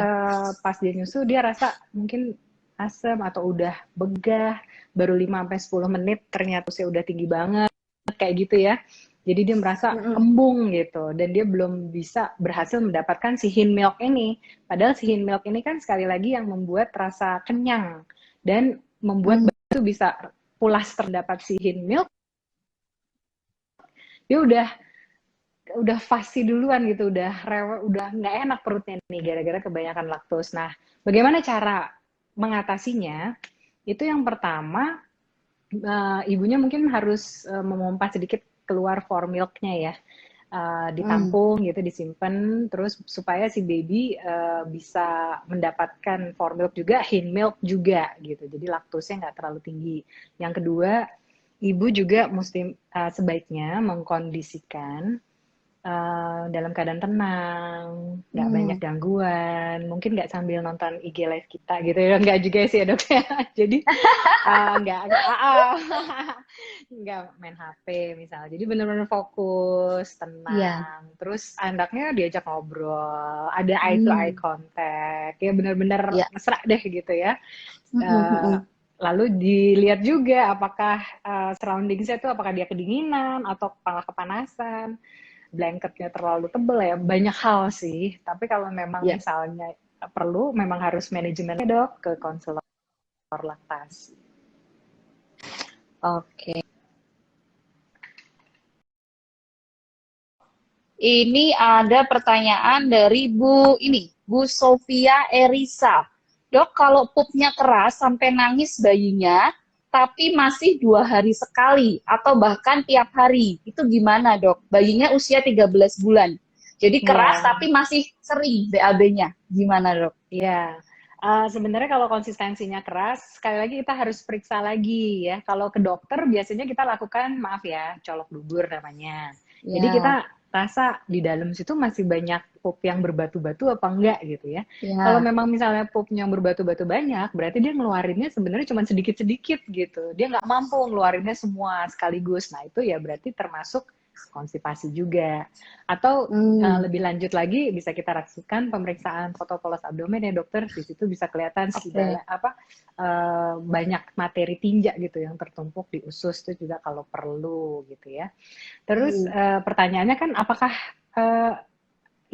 pas dia nyusu dia rasa mungkin asam atau udah begah, baru 5 sampai 10 menit ternyata usia udah tinggi banget kayak gitu ya. Jadi dia merasa Hmm. kembung gitu dan dia belum bisa berhasil mendapatkan si hin milk ini. Padahal si hin milk ini kan sekali lagi yang membuat rasa kenyang dan membuat Hmm. bayi itu bisa pulas terdapat si hin milk. Dia udah fasi duluan gitu, udah rewel, udah nggak enak perutnya nih gara-gara kebanyakan laktos. Nah, bagaimana cara mengatasinya? Itu yang pertama, ibunya mungkin harus memompa sedikit keluar formilknya ya, Hmm. ditampung gitu, disimpan, terus supaya si baby bisa mendapatkan formilk juga, hin milk juga gitu. Jadi laktosnya nggak terlalu tinggi. Yang kedua, ibu juga mesti sebaiknya mengkondisikan dalam keadaan tenang, nggak banyak Hmm. gangguan, mungkin nggak sambil nonton IG live kita gitu ya, nggak juga sih ya dok ya. Jadi nggak nggak main HP misalnya. Jadi benar-benar fokus, Iya. tenang. Terus anaknya diajak ngobrol, ada eye to eye Hmm. contact, ya benar-benar Iya. mesra deh gitu ya. Mm-mm, Eh, mm-mm. Lalu dilihat juga apakah surroundingsnya tuh apakah dia kedinginan atau malah kepanasan, blanketnya terlalu tebel ya, banyak hal sih. Tapi kalau memang Iya. misalnya perlu, memang harus manajemennya dok ke konselor laktasi. Oke. Ini ada pertanyaan dari Bu Sofia Erisa. Dok, kalau pupnya keras sampai nangis bayinya, tapi masih 2 hari sekali, atau bahkan tiap hari, itu gimana dok? Bayinya usia 13 bulan. Jadi keras Iya, tapi masih sering BAB-nya. Gimana dok? iya. Sebenarnya kalau konsistensinya keras, sekali lagi kita harus periksa lagi ya. Kalau ke dokter biasanya kita lakukan, maaf ya, colok dubur namanya. Jadi Ya, kita rasa di dalam situ masih banyak pup yang berbatu-batu apa enggak gitu ya. Kalau ya. memang misalnya pupnya yang berbatu-batu banyak, berarti dia ngeluarinnya sebenarnya cuma sedikit-sedikit gitu. Dia nggak mampu ngeluarinnya semua sekaligus. Nah itu ya berarti termasuk konstipasi juga. Atau Hmm, lebih lanjut lagi bisa kita lakukan pemeriksaan foto polos abdomen ya dokter. Di situ bisa kelihatan oke. banyak materi tinja gitu yang tertumpuk di usus itu juga kalau perlu gitu ya. Terus Hmm, pertanyaannya kan apakah uh,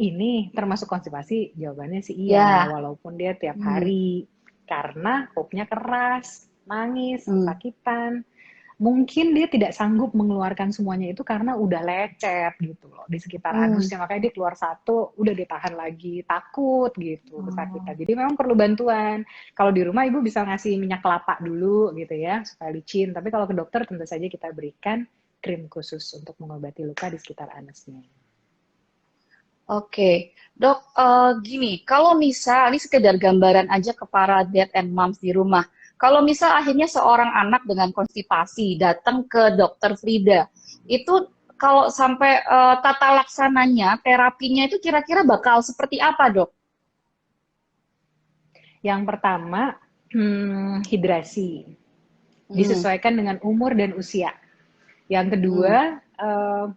ini termasuk konstipasi? Jawabannya sih iya, ya. walaupun dia tiap Hmm, hari karena popnya keras, nangis, hmm. kesakitan, mungkin dia tidak sanggup mengeluarkan semuanya itu karena udah lecet gitu loh di sekitar Hmm. anusnya, makanya dia keluar satu udah ditahan lagi, takut gitu kesakitan, Oh. jadi memang perlu bantuan. Kalau di rumah ibu bisa ngasih minyak kelapa dulu gitu ya supaya licin, tapi kalau ke dokter tentu saja kita berikan krim khusus untuk mengobati luka di sekitar anusnya. Oke, dok, gini, kalau misal, ini sekedar gambaran aja ke para dad and moms di rumah. Kalau misal akhirnya seorang anak dengan konstipasi datang ke dokter Frida, itu kalau sampai tata laksananya, terapinya itu kira-kira bakal seperti apa, dok? Yang pertama, hidrasi Hmm, disesuaikan dengan umur dan usia. Yang hmm, kedua,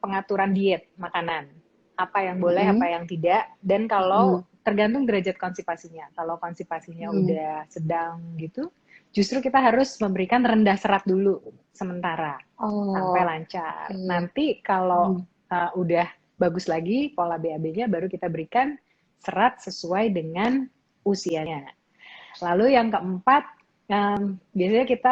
pengaturan diet makanan. Apa yang boleh, apa hmm, yang tidak. Dan hmm, kalau tergantung derajat konstipasinya. Kalau konstipasinya hmm. udah sedang gitu, justru kita harus memberikan rendah serat dulu sementara sampai Oh, lancar. oke. Nanti kalau Hmm, udah bagus lagi pola BAB-nya, baru kita berikan serat sesuai dengan usianya. Lalu yang keempat, biasanya kita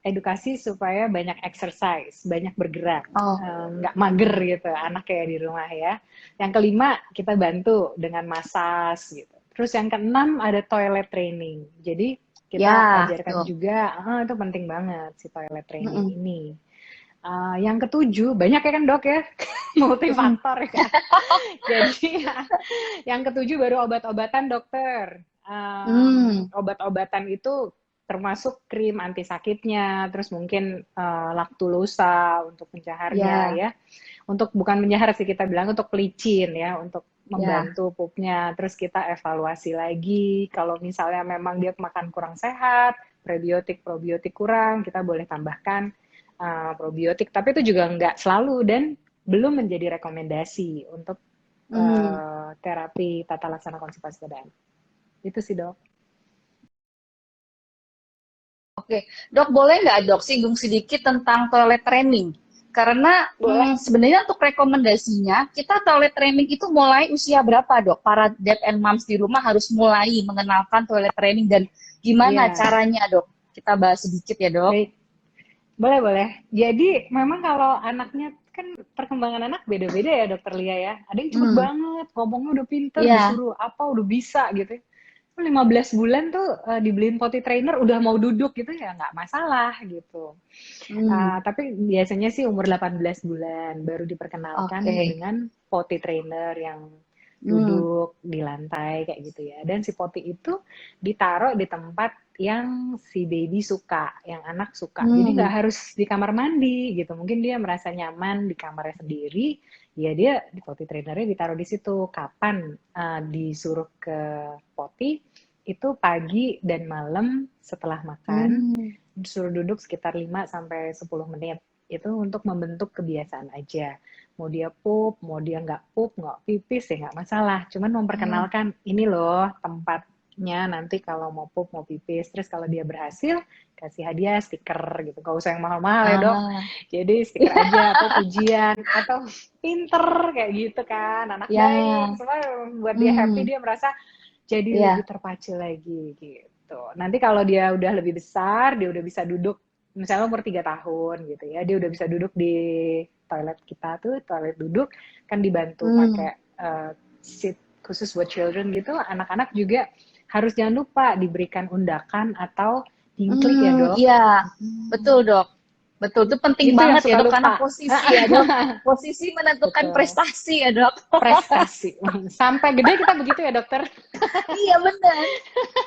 edukasi supaya banyak exercise, banyak bergerak, oh, nggak mager gitu, anak kayak di rumah ya. Yang kelima, kita bantu dengan masas gitu. Terus yang keenam ada toilet training. Jadi kita ya, ajarkan tuh. juga, itu penting banget si toilet training Hmm, ini. Yang ketujuh, banyak ya kan dok ya, hmm, multifaktor ya. Jadi yang ketujuh baru obat-obatan dokter. hmm, Obat-obatan itu termasuk krim anti sakitnya, terus mungkin laktulusa untuk pencaharnya ya, ya. Untuk bukan penyahar sih kita bilang untuk pelicin ya, untuk ya. membantu pupnya. Terus kita evaluasi lagi kalau misalnya memang dia makan kurang sehat, prebiotik probiotik kurang, kita boleh tambahkan probiotik. Tapi itu juga nggak selalu dan belum menjadi rekomendasi untuk Hmm. terapi tata laksana konstipasi pada anak. Itu sih dok. Oke, dok boleh nggak dok singgung sedikit tentang toilet training? Karena Boleh. sebenarnya untuk rekomendasinya, kita toilet training itu mulai usia berapa dok? Para dad and moms di rumah harus mulai mengenalkan toilet training dan gimana Iya, caranya dok? Kita bahas sedikit ya dok. baik. Boleh, boleh. Jadi memang kalau anaknya kan perkembangan anak beda-beda ya dokter Lia ya. Ada yang cepet Hmm, banget, ngomongnya udah pinter, iya, disuruh apa udah bisa gitu. 15 bulan tuh dibeliin potty trainer udah mau duduk gitu ya nggak masalah gitu. hmm, Tapi biasanya sih umur 18 bulan baru diperkenalkan oke, dengan potty trainer yang hmm, duduk di lantai kayak gitu ya. Dan si potty itu ditaruh di tempat yang si baby suka, yang anak suka. Jadi nggak harus di kamar mandi gitu. Mungkin dia merasa nyaman di kamarnya sendiri, ya dia di potty trainernya ditaruh di situ. Kapan disuruh ke potty? Itu pagi dan malam setelah makan, disuruh duduk sekitar 5 sampai 10 menit. Itu untuk membentuk kebiasaan aja. Mau dia pup, mau dia nggak pup, nggak pipis ya nggak masalah. Cuman memperkenalkan ini loh tempatnya nanti kalau mau pup, mau pipis. Terus kalau dia berhasil, kasih hadiah stiker gitu. Gak usah yang mahal-mahal ya dok. Jadi stiker aja atau pujian atau pinter kayak gitu kan. Anak baik, semua buat dia happy, dia merasa jadi lebih terpacu lagi gitu. Nanti kalau dia udah lebih besar, dia udah bisa duduk, misalnya umur 3 tahun gitu ya, dia udah bisa duduk di toilet kita tuh, toilet duduk, kan dibantu pakai seat khusus buat children gitu. Anak-anak juga harus jangan lupa diberikan undakan atau dingklik ya dok. Iya, betul dok. Betul, itu penting Itu yang banget ya suka dok, karena lupa. posisi ya dok. Posisi menentukan Betul. prestasi ya dok. Prestasi. Sampai gede kita begitu ya dokter. Iya benar.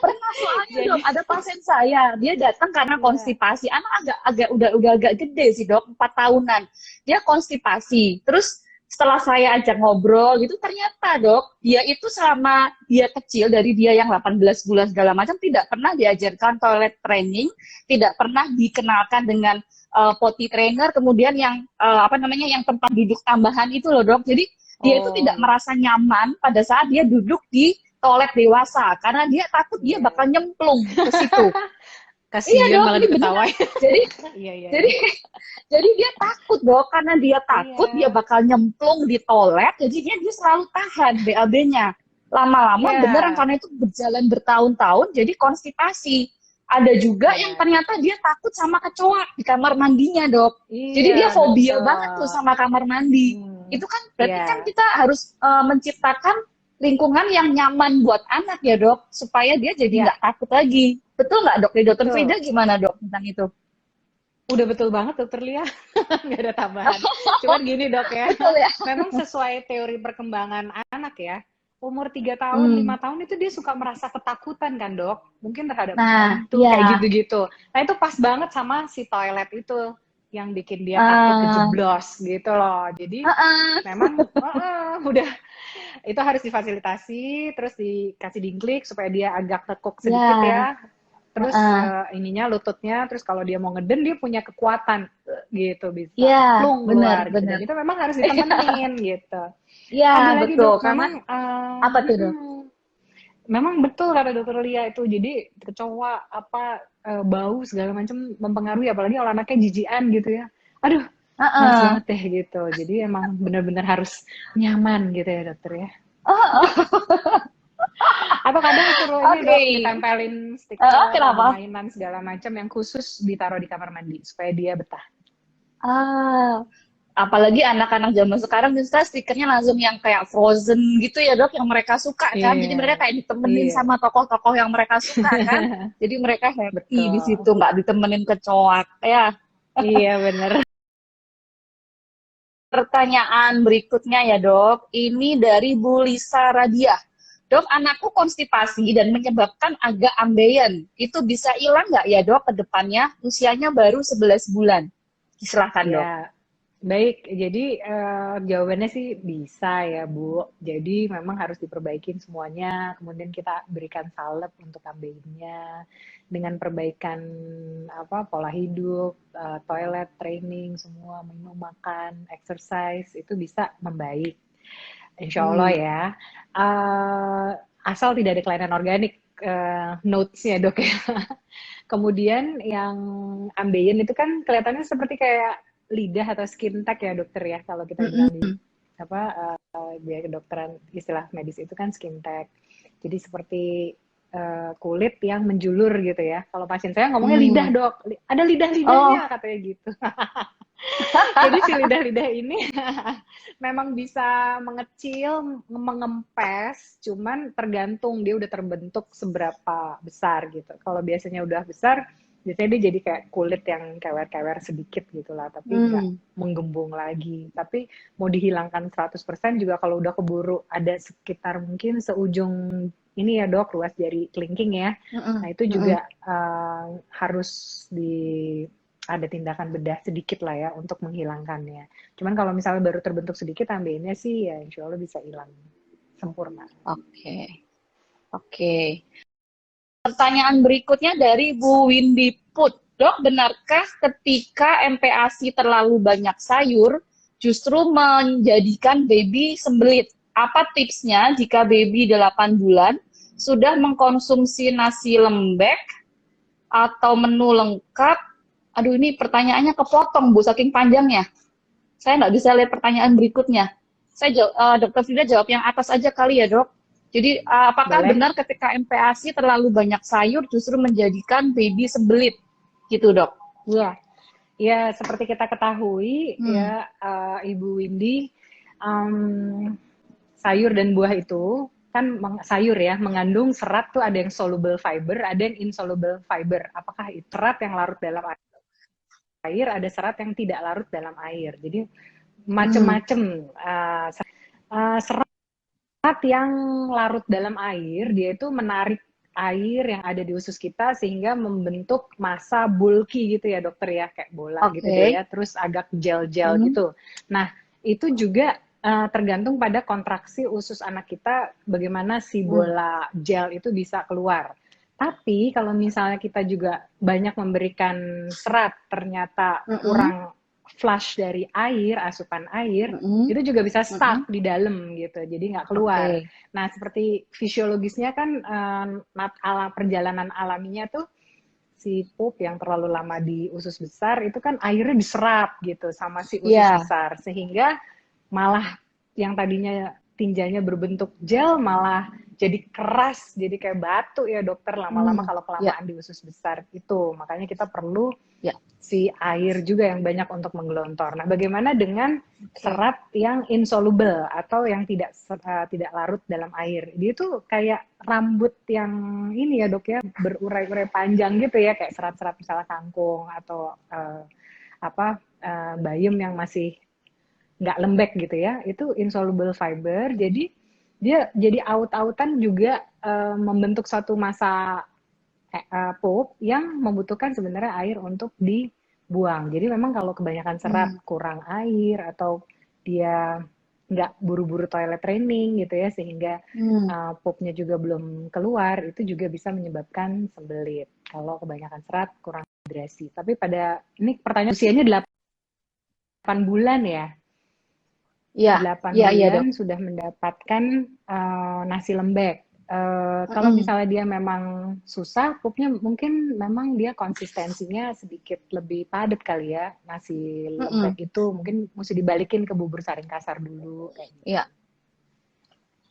Pernah soalnya dok, ada pasien saya, dia datang karena konstipasi. Anak udah agak gede sih dok, 4 tahunan. Dia konstipasi. Terus setelah saya ajak ngobrol gitu, ternyata dok, dia itu selama dia kecil, dari dia yang 18 bulan segala macam, tidak pernah diajarkan toilet training, tidak pernah dikenalkan dengan potty trainer, kemudian yang yang tempat duduk tambahan itu loh dok. Jadi dia itu tidak merasa nyaman pada saat dia duduk di toilet dewasa, karena dia takut dia bakal nyemplung ke situ. Kasian iya dok, malah diketawain. Jadi dia takut dok, karena dia takut dia bakal nyemplung di toilet, jadinya dia selalu tahan BAB-nya. Lama-lama beneran, karena itu berjalan bertahun-tahun, jadi konstipasi. Ada juga yang ternyata dia takut sama kecoa di kamar mandinya dok. Jadi dia fobia banget tuh sama kamar mandi. Itu kan berarti kan kita harus menciptakan lingkungan yang nyaman buat anak ya dok, supaya dia jadi nggak takut lagi. Betul nggak dok? Dokter Frida gimana dok tentang itu? Udah betul banget dokter Lia. Nggak ada tambahan. Cuman gini dok ya, memang sesuai teori perkembangan anak ya, umur 3 tahun, 5 tahun itu dia suka merasa ketakutan kan dok, mungkin terhadap hantu kayak gitu-gitu. Nah itu pas banget sama si toilet itu yang bikin dia takut kejeblos gitu loh. Jadi memang udah itu harus difasilitasi, terus dikasih dingklik supaya dia agak tekuk sedikit ya. Terus ininya lututnya, terus kalau dia mau ngeden dia punya kekuatan gitu, bisa plung keluar gitu. Dan itu memang harus ditemenin gitu. Iya betul, dok, memang apa tuh dok? Memang betul kata dokter Lia itu. Jadi kecoa bau segala macam mempengaruhi, apalagi kalau anaknya jijian gitu ya. Aduh, males banget deh gitu. Jadi emang benar-benar harus nyaman gitu ya dokter ya. Atau kadang suruh ini dok, ditempelin stiker, mainan segala macam yang khusus ditaruh di kamar mandi supaya dia betah. Apalagi anak-anak zaman sekarang bisa stikernya langsung yang kayak Frozen gitu ya dok, yang mereka suka kan. Jadi mereka kayak ditemenin sama tokoh-tokoh yang mereka suka kan. Jadi mereka happy di situ, nggak ditemenin kecoak ya. Iya bener. Pertanyaan berikutnya ya dok, ini dari Bu Lisa Radia. Dok, anakku konstipasi dan menyebabkan agak ambeien. Itu bisa hilang nggak ya dok ke depannya? Usianya baru 11 bulan. Silahkan dok. Baik, jadi jawabannya sih bisa ya Bu. Jadi memang harus diperbaikin semuanya. Kemudian kita berikan salep untuk ambeinya dengan perbaikan pola hidup, toilet, training, semua minum, makan, exercise itu bisa membaik. Insya Allah ya. Asal tidak ada kelainan organik, notes-nya dok ya. Kemudian yang ambeien itu kan kelihatannya seperti kayak lidah atau skin tag ya dokter ya, kalau kita bilang di biar kedokteran istilah medis itu kan skin tag. Jadi seperti kulit yang menjulur gitu ya. Kalau pasien saya ngomongnya lidah dok, ada lidah-lidahnya katanya gitu. Jadi si lidah-lidah ini memang bisa mengecil, mengempes, cuman tergantung dia udah terbentuk seberapa besar gitu. Kalau biasanya udah besar, Biasanya dia jadi kayak kulit yang kewer-kewer sedikit gitu lah, tapi nggak Hmm. menggembung lagi. Tapi mau dihilangkan 100% juga kalau udah keburu ada sekitar mungkin seujung ini ya dok, ruas jari kelingking ya. Nah Mm-mm. itu Mm-mm. juga harus ada tindakan bedah sedikit lah ya untuk menghilangkannya. Cuman kalau misalnya baru terbentuk sedikit ambilnya sih ya insya Allah bisa hilang sempurna. Oke, oke. Pertanyaan berikutnya dari Bu Windy Put. Dok, benarkah ketika MPASI terlalu banyak sayur justru menjadikan baby sembelit? Apa tipsnya jika baby 8 bulan sudah mengkonsumsi nasi lembek atau menu lengkap? Aduh, ini pertanyaannya kepotong, Bu, saking panjangnya. Saya nggak bisa lihat pertanyaan berikutnya. Dokter Frida jawab yang atas aja kali ya, dok. Jadi, apakah Boleh? benar ketika MPASI terlalu banyak sayur justru menjadikan baby sembelit? Gitu, dok. Iya. Ya, seperti kita ketahui Hmm. ya, Ibu Windy, um, sayur dan buah itu kan sayur ya, mengandung serat tuh ada yang soluble fiber, ada yang insoluble fiber. Apakah itu serat yang larut dalam air, ada serat yang tidak larut dalam air. Jadi Hmm. macam-macam serat yang larut dalam air, dia itu menarik air yang ada di usus kita sehingga membentuk massa bulky gitu ya dokter ya, kayak bola gitu deh Oke. ya, terus agak gel-gel Hmm. gitu. Nah, itu juga tergantung pada kontraksi usus anak kita, bagaimana si Hmm. bola gel itu bisa keluar. Tapi kalau misalnya kita juga banyak memberikan serat, ternyata Hmm. kurang flush dari air, asupan air, Hmm. itu juga bisa Hmm. stuck di dalam gitu, jadi nggak keluar. Oke. Nah, seperti fisiologisnya kan perjalanan alaminya tuh si pup yang terlalu lama di usus besar itu kan airnya diserap gitu sama si usus Iya. besar sehingga malah yang tadinya tinjanya berbentuk gel malah jadi keras, jadi kayak batu ya dokter lama-lama Hmm. kalau Ya. kelamaan di usus besar itu. Makanya kita perlu Ya. si air juga yang banyak untuk menggelontor. Nah, bagaimana dengan Oke. serat yang insoluble atau yang tidak larut dalam air? Dia tuh kayak rambut yang ini ya dok ya berurai-urai panjang gitu ya, kayak serat-serat misalnya kangkung atau bayam yang masih nggak lembek gitu ya. Itu insoluble fiber. Jadi dia jadi aut-autan juga membentuk satu massa pup yang membutuhkan sebenarnya air untuk dibuang. Jadi memang kalau kebanyakan serat, Hmm. kurang air, atau dia nggak buru-buru toilet training gitu ya, sehingga Hmm. pupnya juga belum keluar, itu juga bisa menyebabkan sembelit. Kalau kebanyakan serat, kurang hidrasi. Tapi ini pertanyaan usianya 8 bulan ya. Iya. 8 Iya, iya, bulan dok. sudah mendapatkan nasi lembek. Kalau Hmm. misalnya dia memang susah, pupnya mungkin memang dia konsistensinya sedikit lebih padat kali ya. Nasi lembek Hmm. itu mungkin mesti dibalikin ke bubur saring kasar dulu kayak gitu. Iya.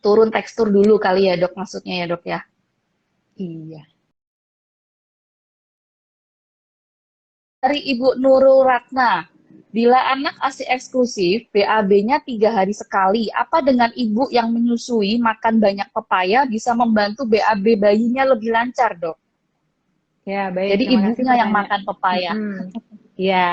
Turun tekstur dulu kali ya, dok, maksudnya ya, dok ya. Iya. Dari Ibu Nurul Ratna, bila anak ASI eksklusif, BAB-nya 3 hari sekali, apa dengan ibu yang menyusui makan banyak pepaya bisa membantu BAB bayinya lebih lancar, dok? Ya, baik. Jadi Terima kasih ibunya yang pertanyaan. makan pepaya. Ya,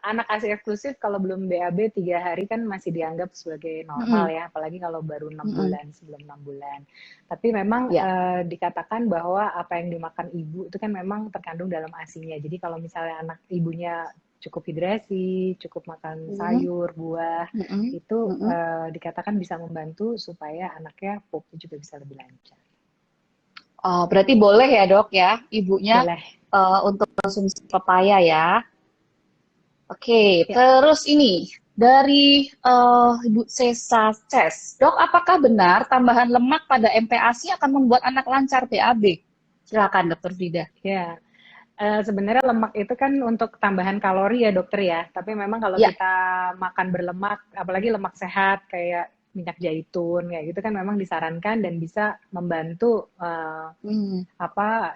anak ASI eksklusif kalau belum BAB 3 hari kan masih dianggap sebagai normal Mm-mm. ya, apalagi kalau baru 6 Mm-mm. bulan, sebelum 6 bulan. Tapi memang Ya. dikatakan bahwa apa yang dimakan ibu itu kan memang terkandung dalam ASI-nya. Jadi kalau misalnya anak ibunya cukup hidrasi, cukup makan Mm-mm. sayur, buah, Mm-mm. itu Mm-mm. dikatakan bisa membantu supaya anaknya pupnya juga bisa lebih lancar. Oh, berarti boleh ya, dok ya, ibunya Boleh. untuk konsumsi pepaya ya. Oke, Ya. terus ini dari Ibu Sesa Ces. Dok, apakah benar tambahan lemak pada MPASI akan membuat anak lancar BAB? Silakan, Dokter Frida. Ya, sebenarnya lemak itu kan untuk tambahan kalori ya dokter ya. Tapi memang kalau Ya. kita makan berlemak, apalagi lemak sehat kayak minyak zaitun kayak gitu kan memang disarankan dan bisa membantu Hmm.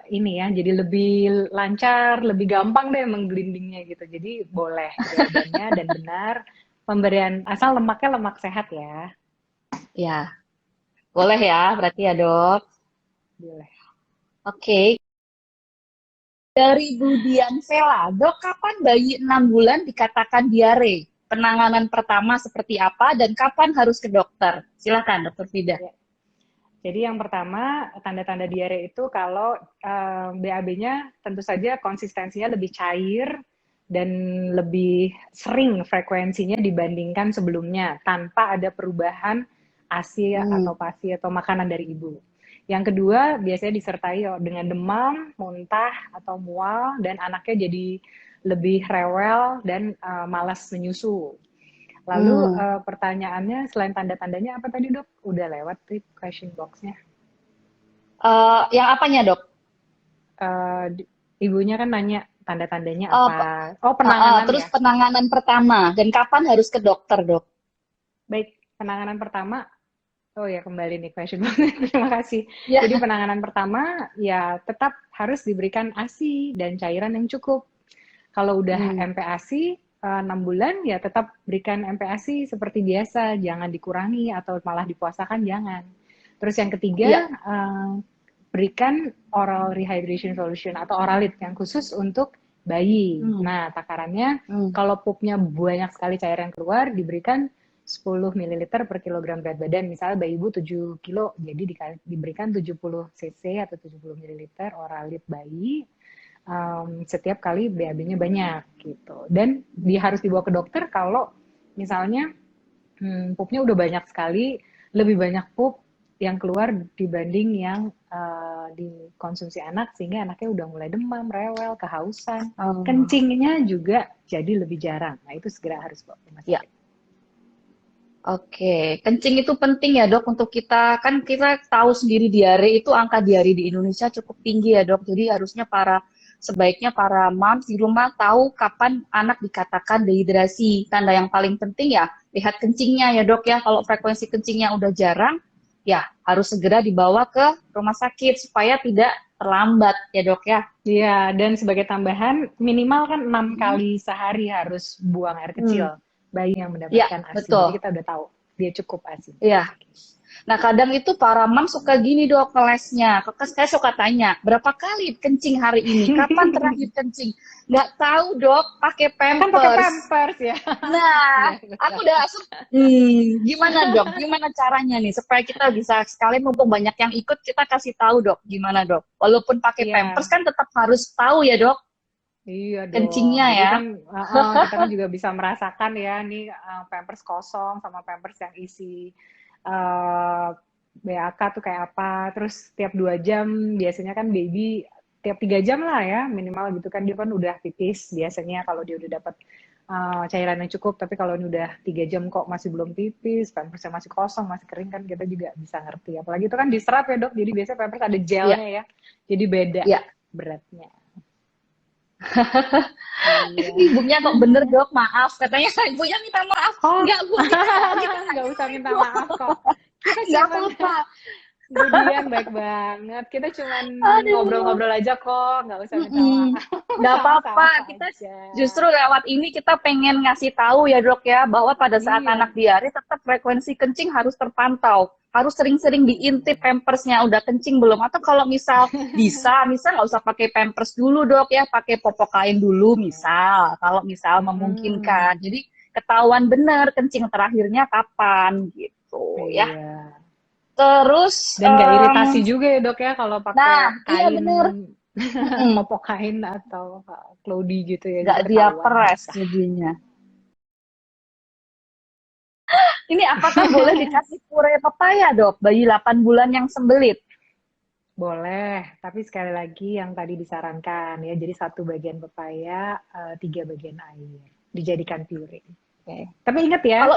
ini ya. Jadi lebih lancar, lebih gampang deh menggelindingnya gitu. Jadi boleh jawabannya dan benar pemberian asal lemaknya lemak sehat ya. Ya, boleh ya, berarti ya, Dok. Boleh. Oke, Dari Budian Vela, dok, kapan bayi 6 bulan dikatakan diare? Penanganan pertama seperti apa dan kapan harus ke dokter? Silakan, dokter Fida. Ya. Jadi yang pertama, tanda-tanda diare itu kalau BAB-nya tentu saja konsistensinya lebih cair dan lebih sering frekuensinya dibandingkan sebelumnya, tanpa ada perubahan ASI atau PASI atau makanan dari ibu. Yang kedua, biasanya disertai dengan demam, muntah, atau mual, dan anaknya jadi lebih rewel dan malas menyusu. Lalu pertanyaannya selain tanda-tandanya apa tadi dok? Udah lewat tuh question box-nya. Yang apanya, dok? Ibunya kan nanya tanda-tandanya apa? Penanganan terus ya. penanganan pertama dan kapan harus ke dokter, dok? Baik, penanganan pertama. Oh ya, kembali nih question box-nya. Terima kasih. Ya. Jadi penanganan pertama ya tetap harus diberikan ASI dan cairan yang cukup. Kalau udah MPASI 6 bulan ya tetap berikan MPASI seperti biasa, jangan dikurangi atau malah dipuasakan, jangan. Terus yang ketiga, berikan oral rehydration solution atau oralit yang khusus untuk bayi. Nah, takarannya kalau pupnya banyak sekali cairan keluar, diberikan 10 ml per kilogram berat badan. Misalnya bayi ibu 7 kilo, jadi diberikan 70 cc atau 70 ml oralit bayi setiap kali BAB-nya banyak gitu. Dan harus dibawa ke dokter kalau misalnya pupnya udah banyak sekali, lebih banyak pup yang keluar dibanding yang dikonsumsi anak, sehingga anaknya udah mulai demam, rewel, kehausan, kencingnya juga jadi lebih jarang. Nah itu segera harus bawa ke rumah sakit. Oke, kencing itu penting ya dok untuk kita, kan kita tahu sendiri diare itu angka diare di Indonesia cukup tinggi ya dok, jadi harusnya sebaiknya para moms di rumah tahu kapan anak dikatakan dehidrasi. Tanda yang paling penting ya lihat kencingnya ya dok ya, kalau frekuensi kencingnya udah jarang ya harus segera dibawa ke rumah sakit supaya tidak terlambat ya dok ya. Iya, dan sebagai tambahan minimal kan 6 kali sehari harus buang air kecil. Bayi yang mendapatkan ASI. Jadi kita udah tahu dia cukup ASI. Iya. Nah kadang itu para mam suka gini dok ngelesnya. Saya suka tanya berapa kali kencing hari ini? Kapan terakhir kencing? Nggak tahu dok. Pakai pampers. Kan pakai pampers ya. Nah aku udah gimana dok? Gimana caranya nih supaya kita bisa sekalian mumpung banyak yang ikut kita kasih tahu dok. Gimana dok? Walaupun pakai pampers kan tetap harus tahu ya dok. Iya dong. Kencingnya jadi ya. Kan, kita kan juga bisa merasakan ya nih pampers kosong sama pampers yang isi BAK tuh kayak apa. Terus tiap 2 jam biasanya kan baby tiap 3 jam lah ya minimal gitu kan dia kan udah pipis biasanya kalau dia udah dapat cairan yang cukup. Tapi kalau ini udah 3 jam kok masih belum pipis, pampersnya masih kosong, masih kering kan kita juga bisa ngerti. Apalagi itu kan diserap ya dok. Jadi biasanya pampers ada gelnya ya. Jadi beda beratnya. Ibunya kok bener dok, maaf katanya ibunya minta maaf. Enggak bu, nggak usah minta maaf kok. Kita nggak apa-apa. Budian baik banget. Kita cuman ngobrol-ngobrol aja kok, nggak usah minta maaf. Nggak apa-apa. Kita justru lewat ini kita pengen ngasih tahu ya dok ya bahwa pada saat anak diare tetap frekuensi kencing harus terpantau. Harus sering-sering diintip pampersnya udah kencing belum, atau kalau misal bisa nggak usah pakai pampers dulu dok ya, pakai popok kain dulu kalau misal memungkinkan, jadi ketahuan bener kencing terakhirnya kapan gitu ya. Terus dan nggak iritasi juga ya dok ya kalau pakai kain popok kain atau cloudy gitu ya, nggak dia peres jadinya. Ini apakah boleh dikasih puree pepaya, dok? Bayi 8 bulan yang sembelit? Boleh, tapi sekali lagi yang tadi disarankan ya, jadi 1 bagian pepaya, 3 bagian air, dijadikan puree. Tapi ingat ya,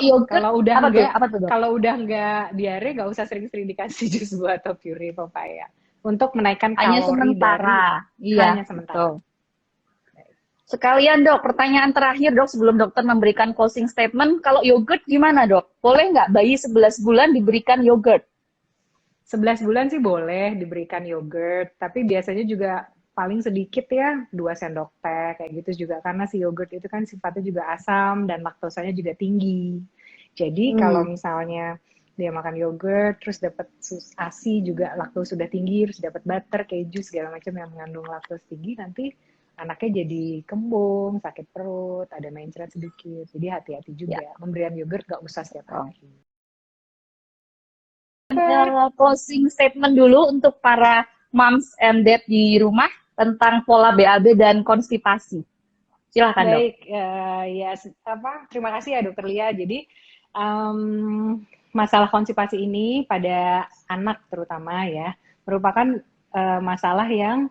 kalau udah nggak diare, nggak usah sering-sering dikasih jus buah atau puree pepaya. Untuk menaikkan kalori hanya sementara. Sekalian dok, pertanyaan terakhir dok sebelum dokter memberikan closing statement. Kalau yogurt gimana dok? Boleh nggak bayi 11 bulan diberikan yogurt? 11 bulan sih boleh diberikan yogurt, tapi biasanya juga paling sedikit ya, 2 sendok teh kayak gitu juga. Karena si yogurt itu kan sifatnya juga asam dan laktosanya juga tinggi. Jadi kalau misalnya dia makan yogurt, terus dapat ASI juga laktos sudah tinggi, terus dapat butter, keju segala macam yang mengandung laktos tinggi, nanti anaknya jadi kembung, sakit perut, ada mencret sedikit. Jadi hati-hati Ya. juga. Pemberian yogurt gak usah setiap Oh. hari. Closing statement dulu untuk para moms and dad di rumah tentang pola BAB dan konstipasi. Silakan, Dok. Baik, terima kasih ya Dokter Lia. Jadi masalah konstipasi ini pada anak terutama ya merupakan masalah yang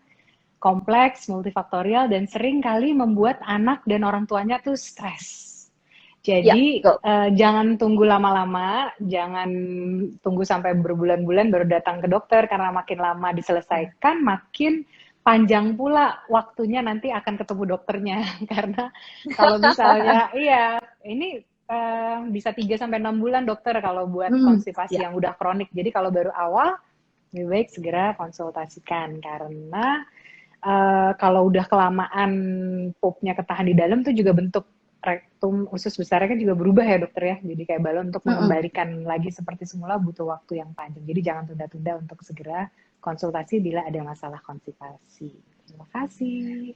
kompleks, multifaktorial, dan sering kali membuat anak dan orang tuanya tuh stres. Jadi jangan tunggu lama-lama, jangan tunggu sampai berbulan-bulan baru datang ke dokter, karena makin lama diselesaikan, makin panjang pula waktunya nanti akan ketemu dokternya. Karena kalau misalnya, ini bisa 3-6 bulan dokter kalau buat konstipasi yang udah kronik. Jadi kalau baru awal, lebih baik segera konsultasikan, karena kalau udah kelamaan popnya ketahan di dalam tuh juga bentuk rektum usus besarnya kan juga berubah ya dokter ya. Jadi kayak balon untuk mengembalikan lagi seperti semula butuh waktu yang panjang. Jadi jangan tunda-tunda untuk segera konsultasi bila ada masalah konstipasi. Terima kasih.